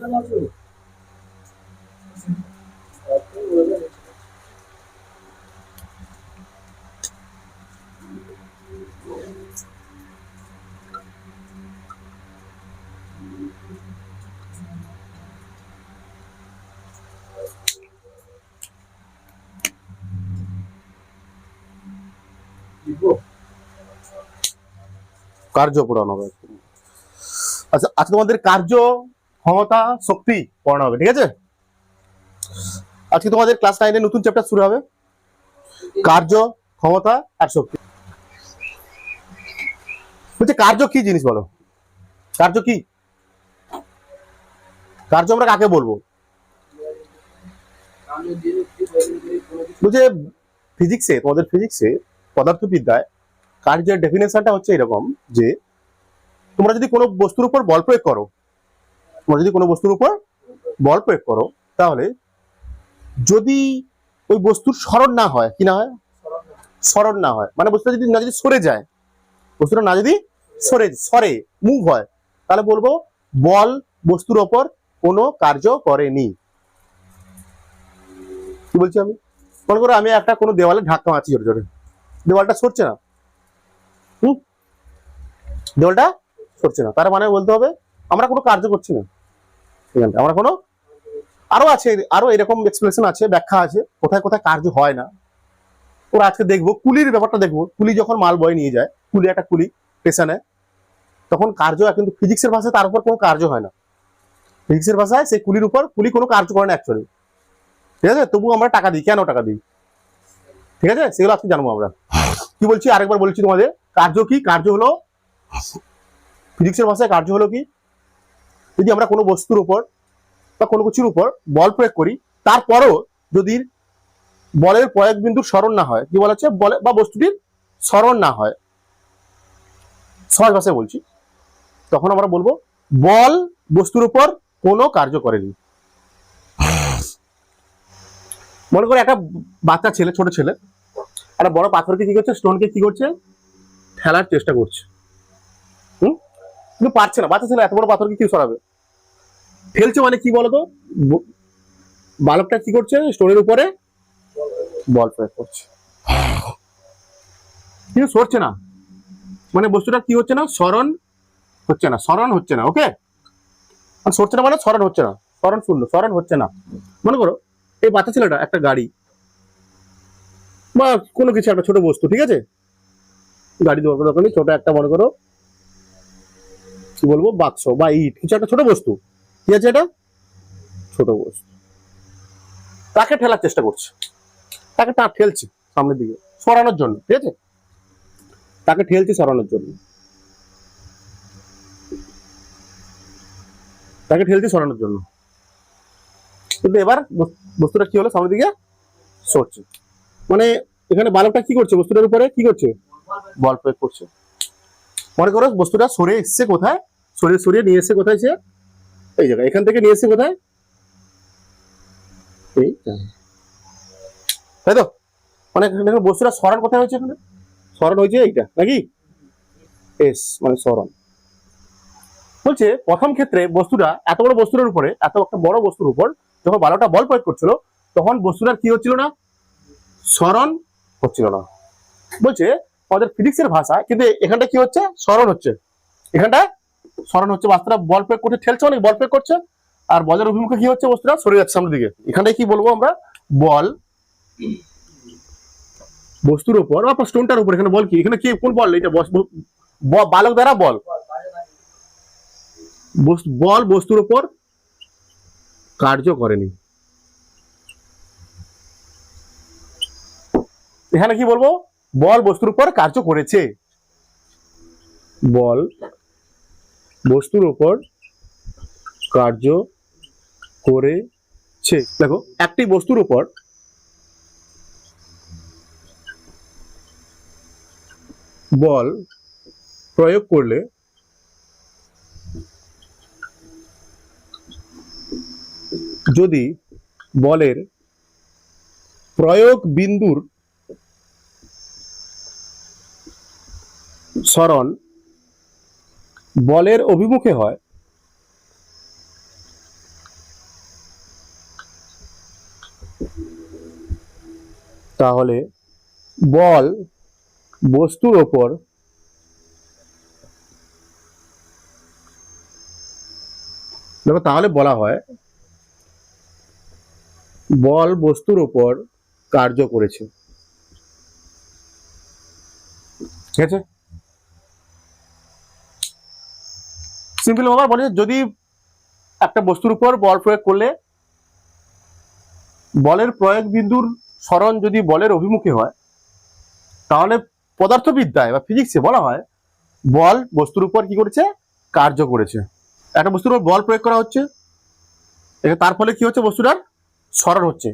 কার্য পড়ানো হবে। আচ্ছা আজকে তোমাদের কার্য, ক্ষমতা, শক্তি পড়ানো হবে, ঠিক আছে? আজকে তোমাদের ক্লাস 9 এর নতুন চ্যাপ্টার শুরু হবে, কার্য, ক্ষমতা আর শক্তি। বলছে কার্য কি জিনিস বলো? কার্য কি? কার্য আমরা কাকে বলবো? বলছে ফিজিক্সে, তোমাদের ফিজিক্সে পদার্থবিদ্যায় কার্যের ডেফিনেশনটা হচ্ছে এরকম যে তোমরা যদি কোনো বস্তুর উপর বল প্রয়োগ করো, তাহলে যদি ওই বস্তুর স্মরণ না হয়, কি না হয়? স্মরণ না হয়, মানে বস্তুটা যদি সরে যায়, বস্তুটা সরে মুভ হয়, তাহলে বলবো বল বস্তুর ওপর কোনো কার্য করেনি। কি বলছি আমি? মনে করো আমি একটা কোনো দেওয়ালে ধাক্কা মারছি জোরে জোরে, দেওয়ালটা সরছে না, দেওয়ালটা সরছে না, তার মানে বলতে হবে আমরা কোনো কার্য করছি না, আমরা কোনো, আরো আছে, আরো এরকম এক্সপ্লেনেশন আছে, ব্যাখ্যা আছে কোথায় কোথায় কার্য হয় না। ওরা আজকে দেখবো কুলির ব্যাপারটা দেখবো, কুলি যখন মাল বয়ে নিয়ে যায়, একটা কুলি স্টেশনে, তখন কার্য, কিন্তু ফিজিক্সের ভাষায় তার উপর কোনো কার্য হয় না। ফিজিক্সের ভাষায় সেই কুলির উপর কুলি কোনো কার্য করে না অ্যাকচুয়ালি, ঠিক আছে? তবু আমরা টাকা দিই, কেন টাকা দিই? ঠিক আছে, সেগুলো আজকে জানবো আমরা। কি বলছি আরেকবার বলছি তোমাদের, কার্য কি? কার্য হলো, ফিজিক্সের ভাষায় কার্য হলো কি, যদি আমরা কোনো বস্তুর উপর বা কোনো কিছুর উপর বল প্রয়োগ করি, তারপরও যদি বলের প্রয়োগ বিন্দুর স্মরণ না হয়, কি বলা হচ্ছে, বলে বা বস্তুটির স্মরণ না হয়, সহজ ভাষায় বলছি, তখন আমরা বলবো বল বস্তুর উপর কোনো কার্য করেনি। মনে করে একটা বাচ্চা ছেলে, ছোট ছেলে একটা বড় পাথরকে কি করছে, স্টোনকে কি করছে, ঠেলার চেষ্টা করছে, কিন্তু পারছে না। বাচ্চা ছেলে এত বড় পাথরকে কি সরাবে? ঠেলছে মানে কি বলতো, বালকটা কি করছে, স্টোনের উপরে বল প্রয়োগ করছে, কিন্তু সরছে না, মানে বস্তুটা কি হচ্ছে না, স্মরণ হচ্ছে না। ওকে, সরছে না মানে স্মরণ হচ্ছে না, স্মরণ হচ্ছে না। মনে করো এই বাচ্চা ছেলেটা একটা গাড়ি বা কোনো কিছু একটা ছোট বস্তু, ঠিক আছে, গাড়ি দরকার নেই, ছোট একটা মনে করো কি বলবো, বাক্স বা ইট, কিছু একটা ছোট বস্তু, কি আছে, এটা ছোট বস্তু, তাকে ঠেলার চেষ্টা করছে, তাকে ঠেলছে সামনের দিকে সরানোর জন্য, ঠিক আছে, তাকে ঠেলছে সরানোর জন্য, কিন্তু এবার বস্তুটা কি হলো, সামনের দিকে সরছে, মানে এখানে বালকটা কি করছে, বস্তুটার উপরে কি করছে, বল প্রয়োগ করছে। মনে করো বস্তুটা সরে এসছে কোথায়, সরিয়ে নিয়ে এসছে কোথায়, সে এই জায়গায়, এখান থেকে নিয়ে এসছে কোথায়, তাই তো? মানে বস্তুটা স্মরণ কোথায় হয়েছে, এখানে স্মরণ হয়েছে এইটা নাকি, এস মানে স্মরণ। বলছে প্রথম ক্ষেত্রে বস্তুটা এত বড় বস্তুর উপরে, এত একটা বড় বস্তুর উপর যখন বারোটা বল প্রয়োগ করছিল, তখন বস্তুটার কি হচ্ছিল না, স্মরণ হচ্ছিল না। বলছে আমাদের ফিজিক্সের ভাষায় কিন্তু এখানটা কি হচ্ছে, স্মরণ হচ্ছে, এখানটা স্মরণ হচ্ছে, বাস্তুটা বল প্রয়োগ করতে ঠেলছে, অনেক বল প্রয়োগ করছে, আর বলের অভিমুখে কি হচ্ছে, বস্তুটা সরে যাচ্ছে সামনের দিকে। এখানটায় কি বলবো আমরা, বল বস্তুর উপর বা স্টোনটার উপর, এখানে বল কি, এখানে কি কোন বল, এটা বালক দ্বারা বল, বস্তুর উপর কার্য করেনি। এখানে কি বলবো, বল বস্তুর উপর কার্য করেছে, বল বস্তুর উপর কার্য করেছে। দেখো একটি বস্তুর উপর বল প্রয়োগ করলে যদি বলের প্রয়োগ বিন্দুর স্মরণ বলের অভিমুখে হয়, তাহলে বল বস্তুর ওপর দেখো, তাহলে বলা হয় বল বস্তুর ওপর কার্য করেছে। ঠিক আছে, সিম্পল ব্যাপার। বলে যদি একটা বস্তুর উপর বল প্রয়োগ করলে বলের প্রয়োগ বিন্দুর সরণ যদি বলের অভিমুখে হয়, তাহলে পদার্থবিদ্যায় বা ফিজিক্সে বলা হয় বল বস্তুর উপর কি করেছে, কার্য করেছে। একটা বস্তুর উপর বল প্রয়োগ করা হচ্ছে, তার ফলে কি হচ্ছে, বস্তুটার সরণ হচ্ছে।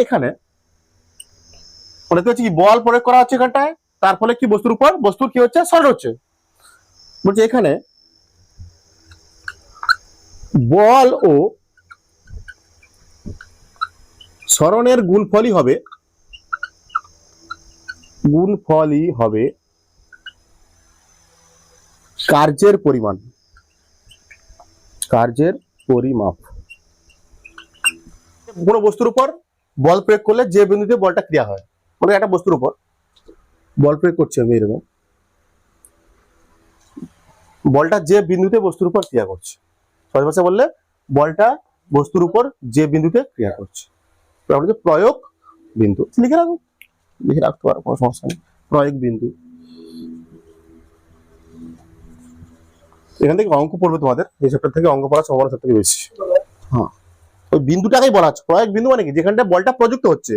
এখানে হচ্ছে কি, বল প্রয়োগ করা হচ্ছে এখানটায়, তার ফলে কি বস্তুর উপর বস্তুর কি হচ্ছে, সরণ হচ্ছে। বলছে এখানে বল ও সরণের গুণফলই হবে কার্যের পরিমাণ, কার্যের পরিমাপ। কোন বস্তুর উপর বল প্রয়োগ করলে যে বিন্দুতে বলটা ক্রিয়া হয়, মানে একটা বস্তুর উপর বল প্রয়োগ করছি আমি, এরকম বলটা যে বিন্দুতে বস্তুর উপর ক্রিয়া করছে, সহজ ভাষায় বললে বলটা বস্তুর উপর যে বিন্দুতে ক্রিয়া করছে, প্রয়োগ বিন্দু। লিখে রাখতে পারো, কোনো সমস্যা নেই। প্রয়োগ বিন্দু। এখান থেকে অঙ্ক পড়বে তোমাদের, এই চ্যাপ্টার থেকে অঙ্ক পড়ার সম্ভাবনা সব থেকে বেশি। হ্যাঁ, ওই বিন্দুটাকেই বলা হচ্ছে প্রয়োগ বিন্দু, মানে কি, যেখানটা বলটা প্রযুক্ত হচ্ছে,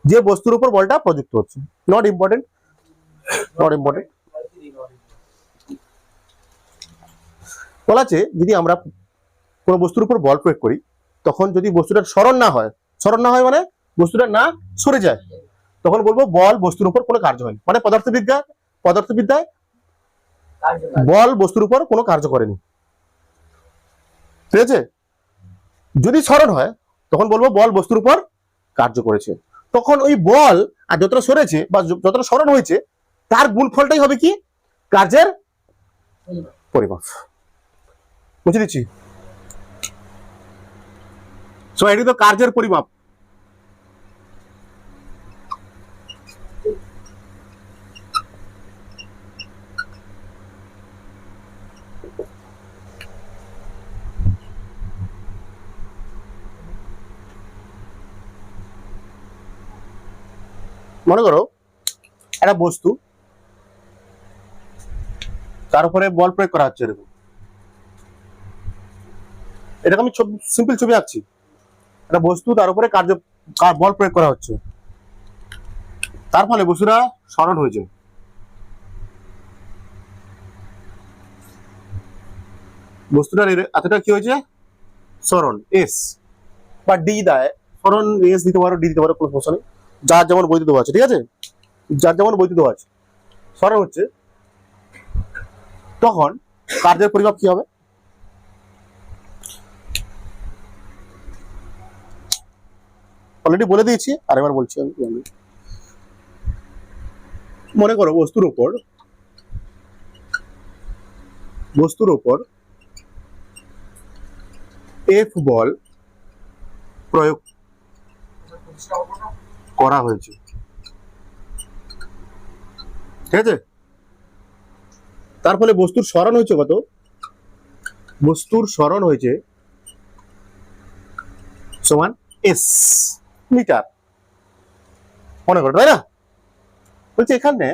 যে বস্তুর উপর বলটা প্রযুক্ত হচ্ছে। Not important. বলা আছে যদি আমরা কোনো বস্তুর উপর বল প্রয়োগ করি, তখন যদি বস্তুটার সরণ না হয় মানে বস্তুটা না সরে যায়, তখন বলবো বল বস্তুর উপর কোনো কার্য হয়নি। মানে পদার্থবিদ্যায় বল বস্তুর উপর কোনো কার্য করেনি। ঠিক আছে, যদি সরণ হয় তখন বলবো বল বস্তুর উপর কার্য করেছে। তখন ওই বল আর যতটা সরেছে বা যতটা সরণ হয়েছে, তার গুণফলটাই হবে কি, কার্যের পরিমাপ। বুঝে দিচ্ছি? এটি তো কার্যের পরিমাপ। মনে করো একটা বস্তু, তার উপরে বল প্রয়োগ করা হচ্ছে, এরকম আমি সিম্পল ছবি আঁকছি। একটা বস্তু, তার উপরে বল প্রয়োগ করা হচ্ছে, তার ফলে বস্তুটা সরণ হয়েছে। বস্তুটার এতটা কি হয়েছে, সরণ এস বা ডি দেয়, সরণ এস দিতে পারো, ডি দিতে পারো, কোনো সমস্যা নেই, যার যেমন বইতে দেওয়া আছে। ঠিক আছে, যার যেমন বইতে দেওয়া আছে, সরণ হচ্ছে। তখন কার্যের পরিমাপ কি হবে, অলরেডি বলে দিয়েছি, আরেকবার বলছি আমি। মনে করো বস্তুর উপর এফ বল প্রয়োগ করা হয়েছে। ঠিক আছে, তার ফলে বস্তুর সরণ হয়েছে কত, বস্তুর সরণ হয়েছে সমান এস মিটার। মনে করো, তাই না? বলছে এখানে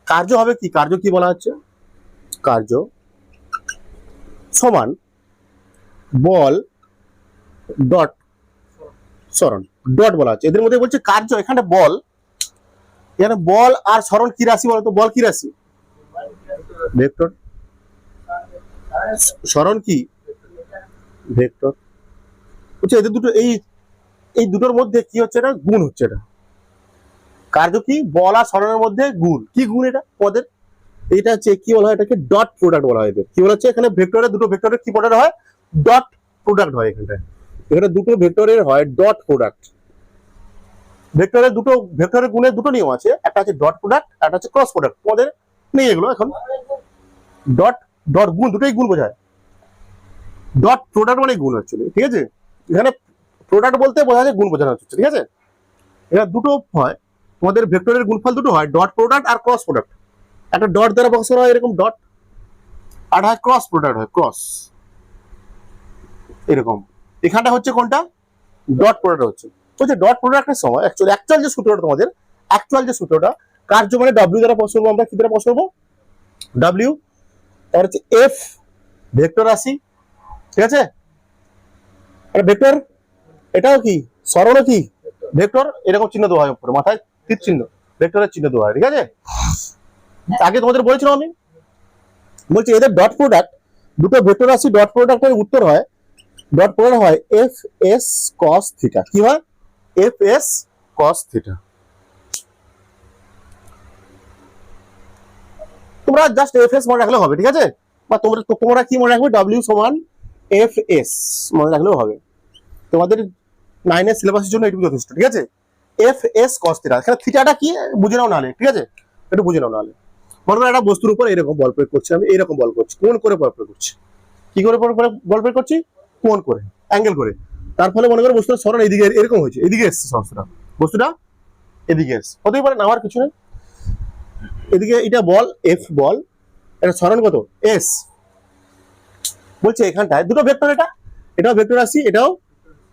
কার্য হবে কি, কার্য কি বলা হচ্ছে, কার্য সমান বল ডট সরণ ডট বলা হচ্ছে। এদের মধ্যে বলছে কার্য, এখানে বল, এখানে বল আর সরণ কি রাশি বলতো, বল কি রাশি, ভেক্টর। সরণ কি, ভেক্টর। বলছে এদের দুটো, এই দুটোর মধ্যে কি হচ্ছে, এটা গুণ হচ্ছে। এটা কার্য কি, বল আর সরণের মধ্যে গুণ। কি গুণ এটা পদের, এটা হচ্ছে কি বলা হয়, এটাকে ডট প্রোডাক্ট বলা হয়। এদের কি বলা হচ্ছে, এখানে ভেক্টরের দুটো ভেক্টরের কি প্রোডাক্ট হয়, ডট প্রোডাক্ট হয়। এখানে দুটো ভেক্টরের হয় ডট প্রোডাক্ট। ভেক্টরের দুটো ভেক্টরের গুণের দুটো নিয়ম আছে, একটা হচ্ছে ডট প্রোডাক্ট, একটা হচ্ছে ক্রস প্রোডাক্ট। তোমাদের নেই এগুলো এখন। ডট ডট গুণ, দুটোই গুণ বোঝায়। ডট প্রোডাক্ট মানে গুণ হচ্ছে। ঠিক আছে, এখানে প্রোডাক্ট বলতে বোঝা যায় গুণ বোঝানো হচ্ছে, ঠিক আছে? এটা দুটো হয়, তোমাদের ভেক্টরের গুণফল দুটো হয়, ডট প্রোডাক্ট আর ক্রস প্রোডাক্ট। একটা ডট দ্বারা প্রকাশ করা হয় এরকম ডট, আর হয় ক্রস প্রোডাক্ট, হয় ক্রস এরকম। এখানটা হচ্ছে কোনটা? ডট প্রোডাক্ট হচ্ছে। বলছে ডট প্রোডাক্টের সময় অ্যাকচুয়াল যে সূত্রটা তোমাদের, অ্যাকচুয়াল যে সূত্রটা, কার্য মানে ডব্লিউ দ্বারা প্রকাশ করবো আমরা, কি দ্বারা প্রকাশ করবো? ডব্লিউ, তার হচ্ছে এফ ভেক্টর রাশি, ঠিক আছে? আর ভেক্টর এটাও কি সরলও কি ভেক্টর, এরকম চিহ্ন দেওয়া হয় উপরে, মাথায় তীর চিহ্ন, ভেক্টরের চিহ্ন দেওয়া হয়, ঠিক আছে? আগে তোমাদের বলেছিলাম আমি, বলছি এদের ডট প্রোডাক্ট, দুটো ভেক্টর রাশি ডট প্রোডাক্টের উত্তর হয়, ডট প্রোডাক্ট হয় এফ এস কস থিটা। কি হয়? F S cos theta. তোমরা জাস্ট এফ এস মনে রাখলে হবে, ঠিক আছে? বা তোমরা কি মনে রাখবে? ডব্লিউ সমান এফ এস মনে রাখলেও হবে। তোমাদের 9 এর সিলেবাসের জন্য এটুকু যথেষ্ট, ঠিক আছে? এফ এস কস থিটা, এখানে থিটাটা কি বুঝে নাও নাহলে, ঠিক আছে? একটু বুঝে নাও নাহলে। মনে করো একটা বস্তুর উপর এরকম বল প্রয়োগ করছি আমি, এইরকম বল করছি, কোণ করে বল প্রয়োগ করছি। কি করে বল প্রয়োগ করছি? কোণ করে, অ্যাঙ্গেল করে। তার ফলে মনে করো বস্তুটা সরণ এইদিকে এরকম হয়েছে, এদিকে এসছে বস্তুটা এদিকে এসছে, হতেই পারে, নেওয়ার কিছু নেই। এদিকে এটা বল, এফ বল, এটা সরণ কত? এস। বলছে এখানটায় দুটো ভেক্টর, এটাও ভেক্টর রাশি, এটাও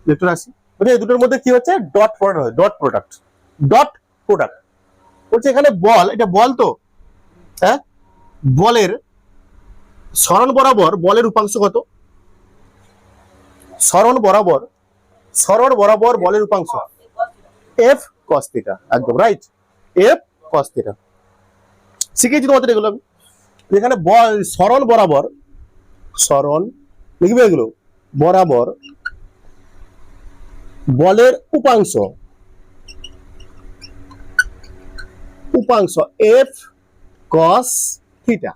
ভেক্টর রাশি। বলছে এই দুটোর মধ্যে কি হচ্ছে? ডট প্রোডাক্ট হয়, ডট প্রোডাক্ট, ডট প্রোডাক্ট। বলছে এখানে বল, এটা বল তো, হ্যাঁ? বলের সরণ বরাবর বলের উপাংশ কত? সরণ বরাবর বলের উপাংশ এফ কস থিটা, একদম রাইট, এফ কস থিটা। শিখেছি তোমাদের এগুলো আমি। এখানে বল সরণ বরাবর, সরণ লিখবে এগুলো, বরাবর বলের উপাংশ এফ কস থিটা,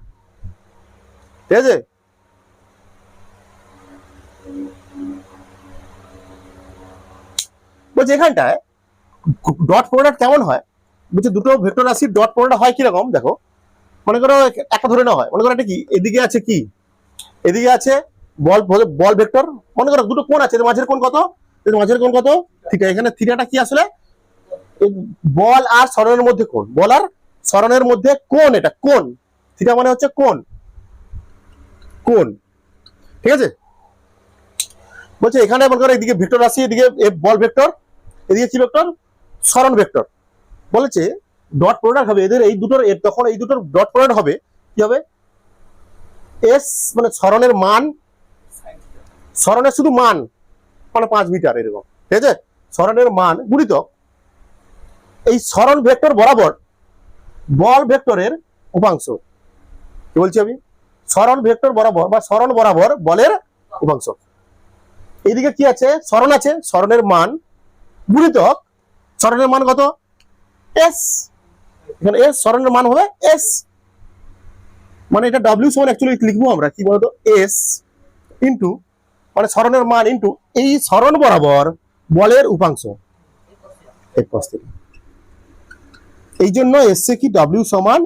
ঠিক আছে? বলছে এখানটায় ডট প্রোডাক্ট কেমন হয়? বলছে দুটো ভেক্টর রাশির ডট প্রোডাক্ট হয় কিরকম দেখো। মনে করো একটা ধরে নেওয়া হয়, মনে করো এটা কি, এদিকে আছে কি, এদিকে আছে বল ভেক্টর। মনে করো দুটো কোণ আছে, মাঝের কোণ কত? মাঝের কোণ কত? থিটা। এখানে থিটাটা কি আসলে? বল আর সরণের মধ্যে কোণ, বল আর সরণের মধ্যে কোণ, এটা কোণ। থিটা মানে হচ্ছে কোণ, ঠিক আছে? বলছে এখানে মনে করো এদিকে ভেক্টর রাশি, এদিকে বল ভেক্টর, এদিকে কি ভেক্টর? সরণ ভেক্টর। বলেছে ডট প্রোডাক্ট হবে এদের, এই দুটোর, তখন এই দুটোর ডট প্রোডাক্ট হবে কি হবে? এস মানে সরণের মান, সরণের শুধু মান মানে 5 মিটার এরকম, ঠিক আছে? সরণের মান গুণিত এই সরণ ভেক্টর বরাবর বল ভেক্টরের উপাংশ। কি বলছি আমি? সরণ ভেক্টর বরাবর বা সরণ বরাবর বলের উপাংশ। এইদিকে কি আছে? সরণ আছে, সরণের মান গুণিতক সরণের মান কত? এস। এখানে এস, সরণের মান হবে এস, মানে এটা ডব্লিউ সমান অ্যাকচুয়ালি লিখবো আমরা কি বলতো? এস ইন্টু, মানে সরণের মান ইন্টু এই সরণ বরাবর বলের উপাংশ এফ কস থিটা। এই জন্য এসছে কি ডব্লিউ সমান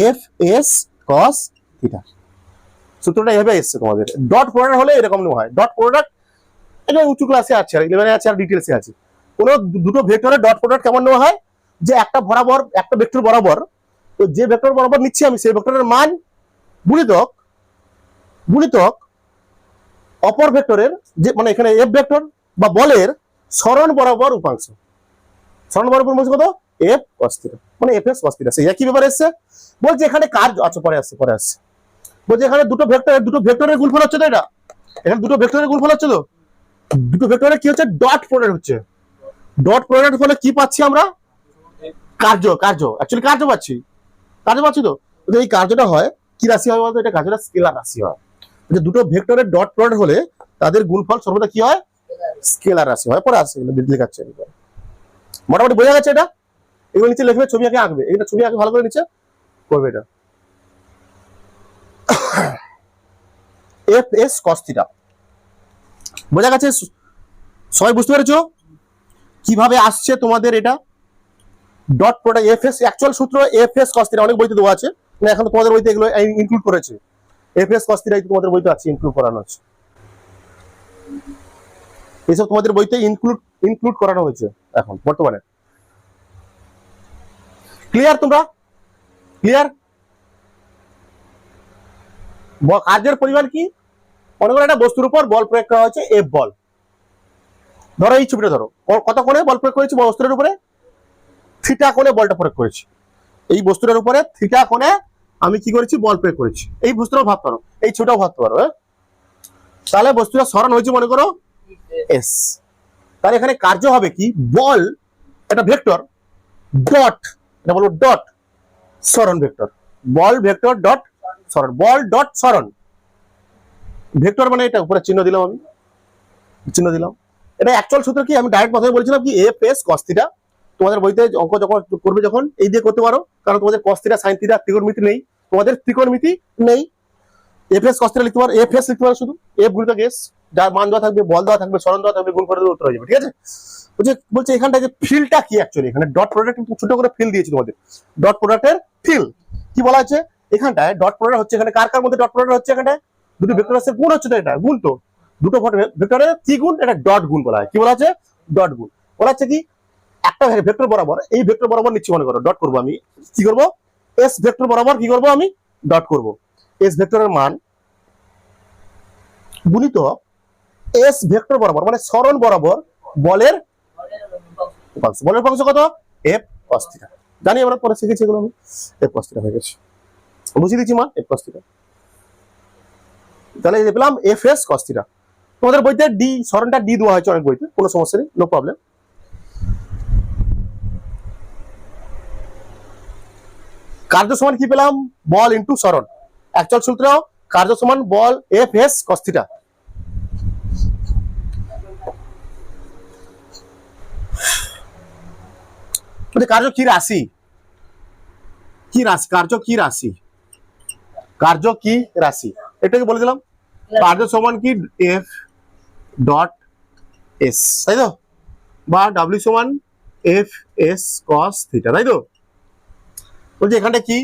এফ এস কস থিটা। সূত্রটা এভাবে এসছে তোমাদের। ডট প্রোডাক্ট হলে এরকম হয়, ডট প্রোডাক্ট এটা উঁচু ক্লাসে আছে, আর 11 আছে, আর ডিটেলসে আছে। কোন দুটো ভেক্টরের ডট প্রোডাক্ট কেমন নেওয়া হয়? যে একটা বরাবর, একটা ভেক্টর বরাবর, তো যে ভেক্টর বরাবর নিচ্ছি আমি সেই ভেক্টরের মান গুণিতক অপর ভেক্টরের, যে মানে এখানে এফ ভেক্টর বা বলের সরণ বরাবর উপাংশ। সরণ বরাবর উপাংশ কত? এফ কস থিটা, মানে এফ এস কস থিটা। সেই একই ব্যাপার এসছে। বলছে এখানে কার্য, আচ্ছা পরে আসছে। বলছে এখানে দুটো ভেক্টরের গুণফল হচ্ছে তো, এটা এখানে দুটো ভেক্টরের গুণফল হচ্ছে তো, দুটো ভেক্টরের কি হচ্ছে? ডট প্রোডাক্ট হচ্ছে। ডট প্রোডাক্ট ফলে কি পাচ্ছি আমরা? কার্য অ্যাকচুয়ালি কার্য পাচ্ছি তো। এই কার্যটা হয় কি রাশি হয় বলতো? এটা কার্যটা স্কেলার রাশি হয়। যে দুটো ভেক্টরের ডট প্রোডাক্ট হলে তাদের গুণফল সর্বদা কি হয়? স্কেলার রাশি হয়। পরে আসছে লেখাচ্ছে, মোটামুটি বোঝা গেছে এটা। এগুলো নিচে লিখবে, ছবি আঁকবে, এটা ছবি আঁকে ভালো করে নিচে করবে। এটা এফ এস কস থিটা বোঝা গেছে? সবাই বুঝতে পেরেছো কিভাবে আসছে তোমাদের এটা dot product? F S actual সূত্র এফ এস কস থিটা অনেক বইতে দেওয়া আছে, না এখন তোমাদের বইতে এগুলো ইনক্লুড করেছে। এফ এস কস থিটা তোমাদের বইতে আছে, ইনক্লুড করানো আছে। এইসব তোমাদের বইতে ইনক্লুড করানো হয়েছে এখন বর্তমানে। ক্লিয়ার? তোমরা ক্লিয়ার? কার্যের পরিমাণ কি? মনে করো একটা বস্তুর উপর বল প্রয়োগ করা হয়েছে, এফ বল। ধরো এই ছবিটা ধরো, কত কোণে বল প্রয়োগ করেছি বস্তুটার উপরে? থিটা কোণে বলটা প্রয়োগ করেছি। এই বস্তুটার উপরে থিটা কোণে আমি কি করেছি? বল প্রয়োগ করেছি। এই বস্তুটাও ভাবতে পারো, এই ছবিটাও ভাবতে পারো। তাহলে বস্তুটা সরণ হয়েছে মনে করো এস। তাহলে এখানে কার্য হবে কি? বল একটা ভেক্টর ডট, এটা বলবো ডট সরণ ভেক্টর, বল ভেক্টর ডট সরণ, বল ডট সরণ ভেক্টর মানে এটা উপরে চিহ্ন দিলাম, আমি চিহ্ন দিলাম। এটা অ্যাকচুয়াল সূত্র কি? আমি ডাইরেক্ট কথায় বলছিলাম কি এফ এস কস থিটা। তোমাদের বইতে অঙ্ক যখন করবে যখন এই দিয়ে করতে পারো, কারণ তোমাদের কস থিটা সাইন থিটা ত্রিকোণমিতি নেই, তোমাদের ত্রিকোণমিতি নেই। এফ এস কস থিটা লিখতে পারো, এফ এস লিখতে পারো, শুধু এফ গুণিতক এস, যার মান দেওয়া থাকবে, বল দেওয়া থাকবে, সরণ দেওয়া থাকবে, গুণ করে দেওয়া উত্তর হয়ে যাবে। ঠিক আছে? বলছে এখানটা যে ফিল্ডটা কি অ্যাকচুয়ালি, এখানে ডট প্রোডাক্ট কিন্তু ছোট করে ফিল দিয়েছি তোমাদের। ডট প্রোডাক্টের ফিল কি বলা আছে এখানটায়? ডট প্রোডাক্ট হচ্ছে এখানে কার কার মধ্যে ডট প্রোডাক্ট হচ্ছে? এখানে দুটো ভেক্টর আছে, গুণ হচ্ছে তো, এটা গুণ তো, দুটো ভেক্টরের কি গুণ? এটা ডট গুণ বলা হয়। কি বলা আছে? ডট গুণ বলা হচ্ছে কি একটা ভেক্টর বরাবর, এই ভেক্টর বরাবর নিচ্ছি মনে করো, ডট করবো আমি, কি করবো? এস ভেক্টর বরাবর কি করবো? আমি ডট করবো। এস ভেক্টরের মান গুণিত এস ভেক্টর বরাবর মানে সরণ বরাবর বলের উপাংশ। বলের উপাংশ কত? F cos theta. জানি আমরা পরে শিখেছি এগুলো, আমি এফ কস থিটা হয়ে গেছে, বুঝিয়ে দিচ্ছি মান এফ কস থিটা। তাহলে এই পেলাম এফ এস কস থিটা। তোমাদের বইতে ডি সরণটা ডি দেওয়া হয়েছে অনেক বইতে, কোনো সমস্যা নেই, নো প্রবলেম। কার্য সমান কি পেলাম? বল ইনটু সরণ। অ্যাকচুয়াল সূত্র কার্য সমান বল এফ এস কস থিটা। কার্য কি রাশি? কি রাশি? কার্য কি রাশি? কার্য কি রাশি এটাকে বলে দিলাম। কার্য সমান কি? এফ ডট এস, তাই তো, বা ডাব্লিউ সমান এফ এস কস থিটা, তাই তো। বলছি এখানটা কি?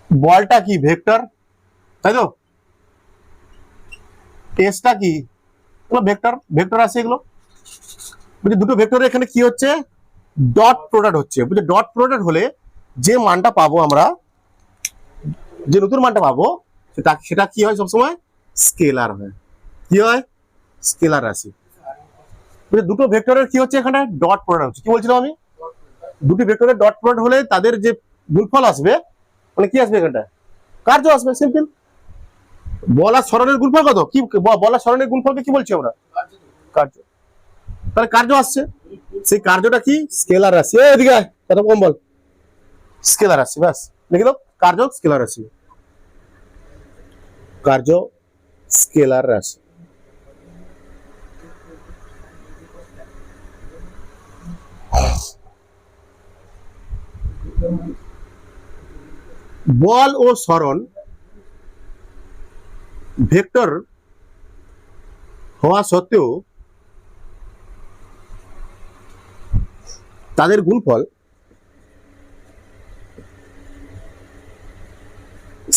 বলটা কি? ভেক্টর, তাই তো। এসটা কি? ভেক্টর, ভেক্টর আছে এগুলো। বুঝলি দুটো ভেক্টরের এখানে কি হচ্ছে? ডট প্রোডাক্ট হচ্ছে। বুঝলি ডট প্রোডাক্ট হলে যে মানটা পাবো আমরা, যে নতুন মানটা পাবো, সেটা কি হয়? সবসময় স্কেলার হয়। কি হয়? স্কেলার রাশি। দুটো ভেক্টরের কি হচ্ছে? এখানে ডট প্রোডাক্ট হচ্ছে। কি বলছিলাম আমি? দুটি ভেক্টরের ডট প্রোডাক্ট হলে তাদের যে গুণফল আসবে, মানে কি আসবে? এখানটা কার্য আসবে, সিম্পল। বল আর সরণের গুণফল কত? কি বল আর সরণের গুণফলকে কি বলছি আমরা? কার্য। তাহলে কার্য আসছে, সেই কার্যটা কি? স্কেলার রাশি। এদিকে কত কম বল, স্কেলার রাশি। ব্যাস লিখে দাও, কার্য স্কেলার রাশি, কার্য স্কেলার রাশি। বল ও সরণ ভেক্টর হওয়া সত্ত্বেও তাদের গুণফল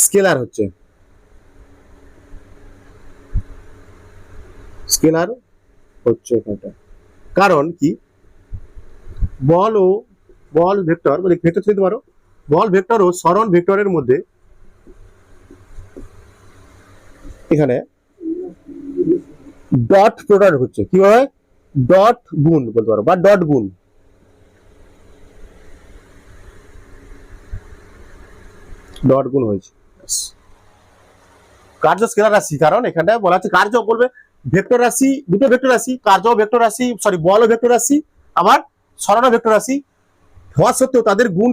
স্কেলার হচ্ছে। স্কেলার হচ্ছে এখানটা কারণ কি? বল ভেক্টর মানে ভেক্টর দিতে পারো, বল ভেক্টর ও সরণ ভেক্টরের মধ্যে এখানে ডট প্রোডাক্ট হচ্ছে। কি হয়? ডট গুণ বলতে পারো, বা ডট গুণ। ডট গুণ হয়েছে। কার্য স্কেলার রাশি, কারণ এখানটা বলা আছে কার্য বলবে ভেক্টর রাশি, দুটো ভেক্টর রাশি, কার্য ভেক্টর রাশি, সরি বল ভেক্টর রাশি, আবার সরণ ভেক্টর রাশি হওয়া সত্ত্বেও তাদের গুণ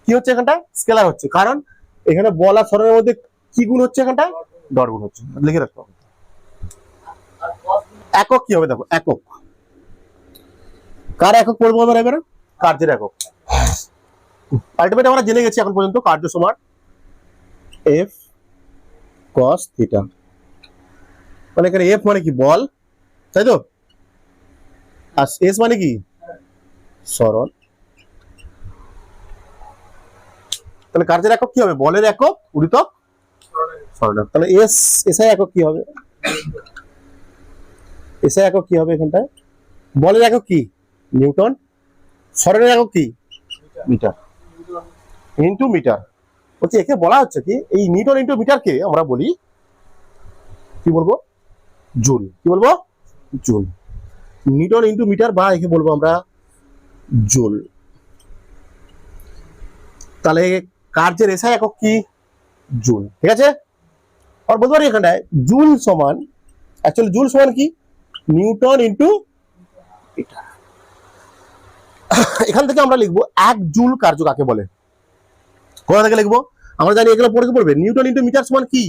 কি হচ্ছে? এখানটা স্কেলার হচ্ছে। কারণ এখানে বল আর সরণের মধ্যে কি গুণ হচ্ছে? এখানটা ডট গুণ হচ্ছে। লিখে রাখতে হবে। একক কি হবে? দেখো একক, কার একক পড়বো আমরা এবারে? কার্যের একক। আলটিমেট আমরা জেনে গেছি এখন পর্যন্ত কার্য সমান এফ কস থিটা। মানে এখানে এফ মানে কি? বল, তাই তো, আর এস মানে কি? সরণ। তাহলে কার্যের একক কি হবে? বলের একক গুণিতক সরণ। তাহলে এস এসআই একক কি হবে? এসআই একক কি হবে এখানটায়? বলের একক কি? নিউটন। সরণের একক কি? Metre into metre. বলছি একে বলা হচ্ছে কি, এই নিউটন ইন্টু মিটারকে আমরা বলি কি বলবো? জুল। কি বলবো? জুল। নিউটন ইন্টু মিটার, বা একে বলবো আমরা জুল। তাহলে কার্যের এসআই একক কি? জুল। ঠিক আছে, আর বলতে পারি এখানটায় জুল সমান, অ্যাকচুয়ালি জুল সমান কি? Newton into metre. এখান থেকে আমরা লিখবো 1 জুল কার্য কাকে বলে। কোথা থেকে লিখবো? আমরা জানি এগুলো পরে কি পড়বে, নিউটন ইন্টু মিটার সমান কি?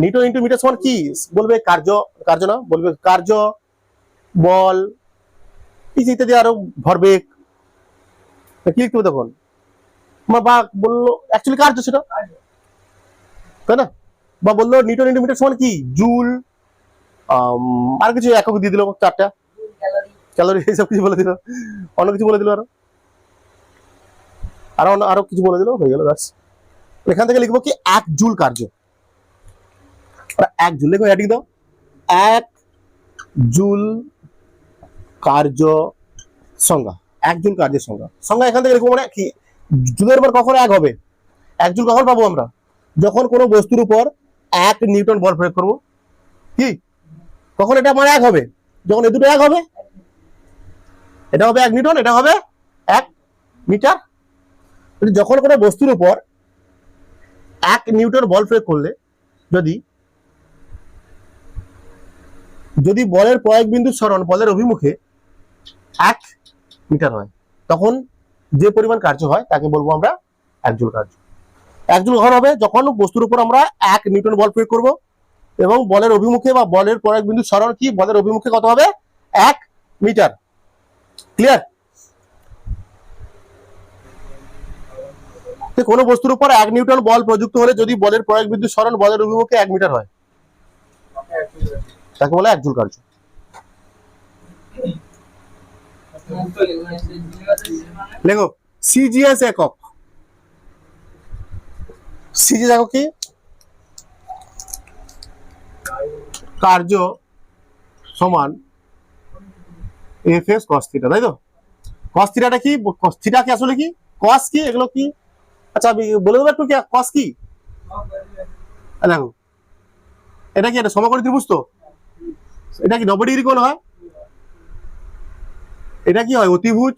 নিউটন ইন্টু মিটার সমান কি বলবে? কার্য। কার্য না, বলবে কার্য, বল, ইত্যাদি, আরো ভরবেগ। কি লিখতে হবে তখন? বা বললো অ্যাকচুয়ালি কার্য সেটা, তাই না? বা বললো নিউটন ইন্টু মিটার সমান কি? জুল। আর কিছু একক দিয়ে দিল, 4টা ক্যালোরি, এইসব কিছু বলে দিল, অন্য কিছু বলে দিল, আরো কিছু বলে দিল, হয়ে গেল ব্যাস। এখান থেকে লিখবো কি 1 জুল কার্য। 1 জুল লিখবো, হেডিং দাও 1 জুল কার্য সংজ্ঞা। 1 জুল কার্যের সংজ্ঞা। সংজ্ঞা এখান থেকে লিখবো, মানে কি জুলের মান কখন 1 হবে? 1 জুল কখন পাবো আমরা? যখন কোনো বস্তুর উপর 1 নিউটন বল প্রয়োগ করবো। কি কখন এটা মানে 1 হবে? যখন এই দুটো 1 হবে। এটা হবে 1 নিউটন, এটা হবে 1 মিটার। যখন কোনো বস্তুর উপর 1 নিউটন বল প্রয়োগ করলে যদি বলের প্রয়োগ বিন্দু সরণ বলের অভিমুখে 1 মিটার হয়, তখন যে পরিমাণ কার্য হয় তাকে বলবো আমরা 1 জুল কার্য। 1 জুল কখন হবে? যখন বস্তুর উপর আমরা 1 নিউটন বল প্রয়োগ করব এবং বলের অভিমুখে বা বলের প্রয়োগ বিন্দু সরণ কি? বলের অভিমুখে কত হবে? 1 মিটার। ক্লিয়ার? কোনো বস্তুর উপর 1 নিউটন বল প্রযুক্ত হলে যদি বলের প্রয়োগ বিন্দু সরণ বলের অভিমুখে 1 মিটার হয়, তাকে বলে 1 জুল কার্য। লেখো সিজিএস একক। সিজিএস একক কি? কার্য সমান এফএস কস থিটা, তাই তো? কস থিটাটা কি? কস থিটা কি আসলে কি? কস কি? এগুলো কি? আচ্ছা আমি বলে দেবো একটু, কস কি? দেখো এটা কি? এটা সমকোণী ত্রিভুজ তো? এটা কি 90 ডিগ্রি কোণ হয়? এটা কি হয়? অতিভুজ।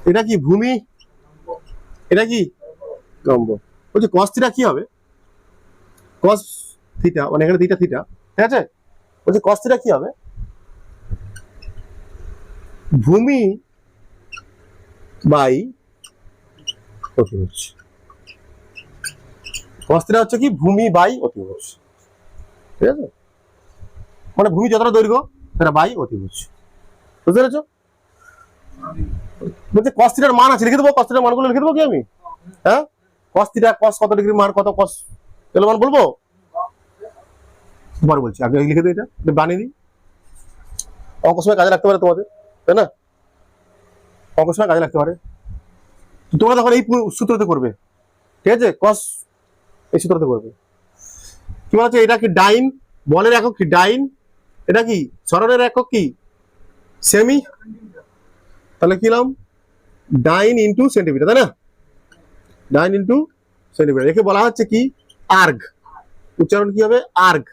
এটা কি? ভূমি। এটা কি? লম্ব। বলছি কস থিটা কি হবে? কস থিটা মানে এখানে থিটা থিটা, ঠিক আছে? বলছি কস থিটা কি হবে? ভূমি বাই অতিভুজ। কস থিটা হচ্ছে কি? ভূমি বাই অতিভুজ, ঠিক আছে? মানে ভূমি যতটা দৈর্ঘ্য সেটা বাই অতিভুজ। বুঝতে পেরেছো? বলছে কস থিটার মান আছে, লিখে দেবো। কস থিটার মানগুলো লিখে দেবো কি আমি? হ্যাঁ, কস থিটা, কস কত ডিগ্রি মান, কত কস, এগুলো মান বলবো তোমার। বলছি আগে লিখে দিই, এটা বানিয়ে দিই, অঙ্ক সময় কাজে লাগতে পারে তোমাদের, তাই না? অঙ্ক সময় কাজে লাগতে পারে। তোমরা তখন এই সূত্রতে করবে, ঠিক আছে? কস এই সূত্রতে করবে। কি বলা হচ্ছে? এটা কি? ডাইন। বলের একক কি? ডাইন। এটা কি? সরণের একক কি? সেমি। তাহলে কি নাম? ডাইন ইন্টু সেন্টিমিটার, তাই না? ডাইন ইন্টু সেন্টিমিটার। একে বলা হচ্ছে কি? আর্গ। উচ্চারণ কি হবে? আর্গ।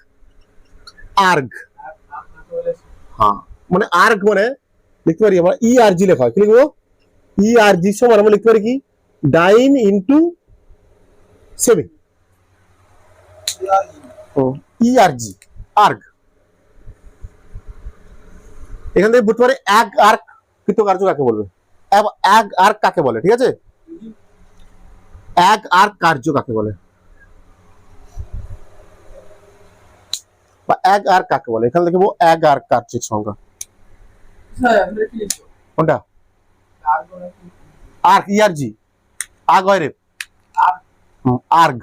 আর্গ। হ্যাঁ, মানে আর্গ মানে লিখতে পারি আমরা ইআরজি লেখা হয়। কি লিখবো? ইআরজি সমান আমরা লিখতে পারি কি? ডাইন ইন্টু সেমি। ERG, erg. এখান থেকে বুঝতে পারি 1 আর্ক কৃতকার্য কাকে বলবে, 1 আর্ক কাকে বলে, ঠিক আছে? 1 আর্ক কার্য কাকে বলে, বা 1 আর্ক কাকে বলে? এখানে লিখবো 1 আর্ক কার্যের সংজ্ঞা। কোনটা? আর্ক, ইআরজি, আর্গ হয় রে, আর্গ।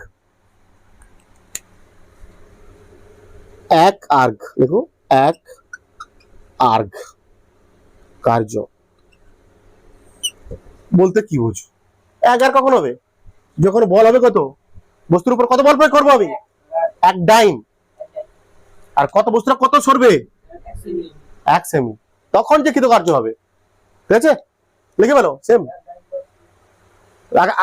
1 আর্গ লিখো, 1 আর্গ কার্য বলতে কি বুঝো? 1 আর্গ কখন হবে? যখন বল হবে কত? বস্তুর উপর কত বল প্রয়োগ করবো আমি? 1 ডাইন। আর কত বস্তুটা কত সরবে 1 সেমি, তখন যে কৃতকার্য হবে। ঠিক আছে, লিখে ফেলো সেম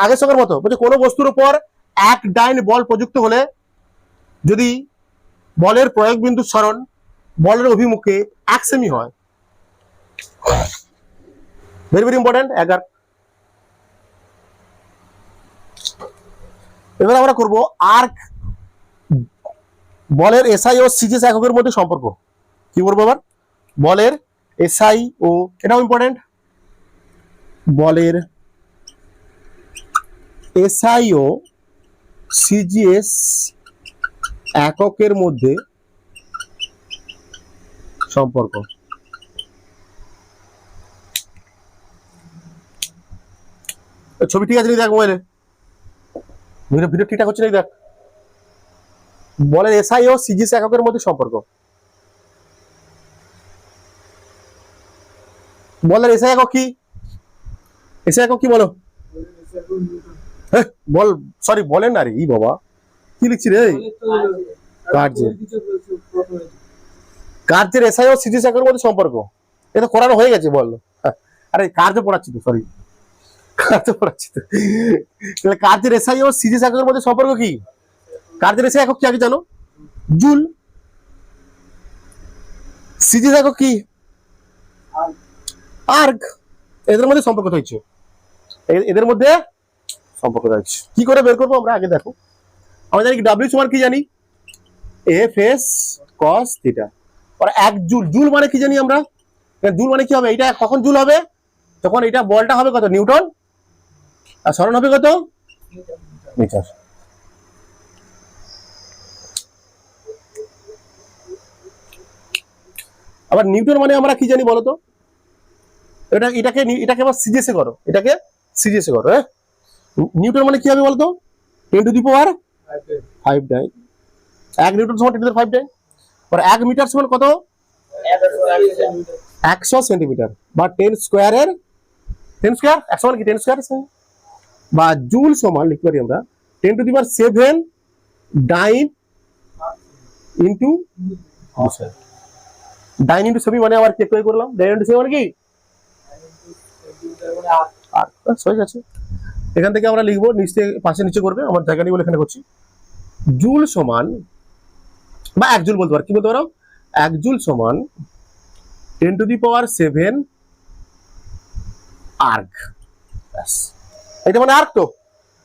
আগের সঙ্গের মতো। বলছে কোনো বস্তুর উপর এক ডাইন বল প্রযুক্ত হলে যদি বলের প্রয়োগ বিন্দু সরণ বলের অভিমুখে 1 সেমি হয়, ভেরি ভেরি ইম্পর্টেন্ট। এবার আমরা করব আর্ক বলের এসআই ও সিজিএস এককের মধ্যে সম্পর্ক। কি করবো আবার? বলের এসআই ও, এটাও ইম্পর্টেন্ট, বলের এসআই ও সিজিএস এককের মধ্যে সম্পর্ক। ছবি ঠিক আছে দেখ মোবাইলে, ভিডিও ঠিকঠাক হচ্ছে না দেখ। বলের এসআই ও সিজিএস এককের মধ্যে সম্পর্ক। বলের এসআই একক কি? এসআই একক কি বলো? বল, সরি বলেন না রে, ই বাবা কি লিখছি রে? কার্যের এসআই ও সিজিএস এককের মধ্যে সম্পর্ক, এটা করানো হয়ে গেছে বল। আরে কার্য পড়াচ্ছি তো, সরি কার্য পড়াচ্ছি তো। তাহলে কার্যের এসআই ও সিজিএস এককের মধ্যে সম্পর্ক কি? কার্যের এসআই একক কি আগে জানো? জুল। সিজিএস একক কি? আর্গ। এদের মধ্যে সম্পর্ক হয়েছে, এদের মধ্যে সম্পর্ক রয়েছে। কি করে বের করবো আমরা? আগে দেখো, আমরা জানি ডাব্লিউ সমান কি জানি? F S cos theta. আর 1 জুল, জুল মানে কি জানি আমরা? জুল মানে কি হবে? এটা কখন জুল হবে? তখন এটা বলটা হবে কত? নিউটন, আর সরণ হবে কত? মিটার। আবার নিউটন মানে আমরা কি জানি বলতো? এটাকে আবার সিজিএসে করো, এটাকে সিজিএসে করো। হ্যাঁ, নিউটন মানে কি হবে বলতো? 10 to the power 5 dine. 1 Newton সমান 10 to the power 5 dine. R 1 metre সমান কত? 100 সেন্টিমিটার, বা 10 স্কয়ারের 10 স্কয়ার 100 মানে কি 10 স্কয়ার, বা জুল সমান লিখতে পারি আমরা 10 to the power 7 dyne into dyne into সেমি। মানে আবার চেক করে করলাম, ডাইন ইনটু সেমি মানে কি? আর হয়ে গেছে। এখান থেকে আমরা লিখবো, নিচে পাশে নিচে করবে, আমার জায়গা নিয়ে বলে এখানে করছি। জুল সমান, বা 1 জুল বলতে পারো, কি বলতে পারো? 1 জুল সমান 10 টু দি পাওয়ার 7 আর্ক। এটা মানে আর্ক তো।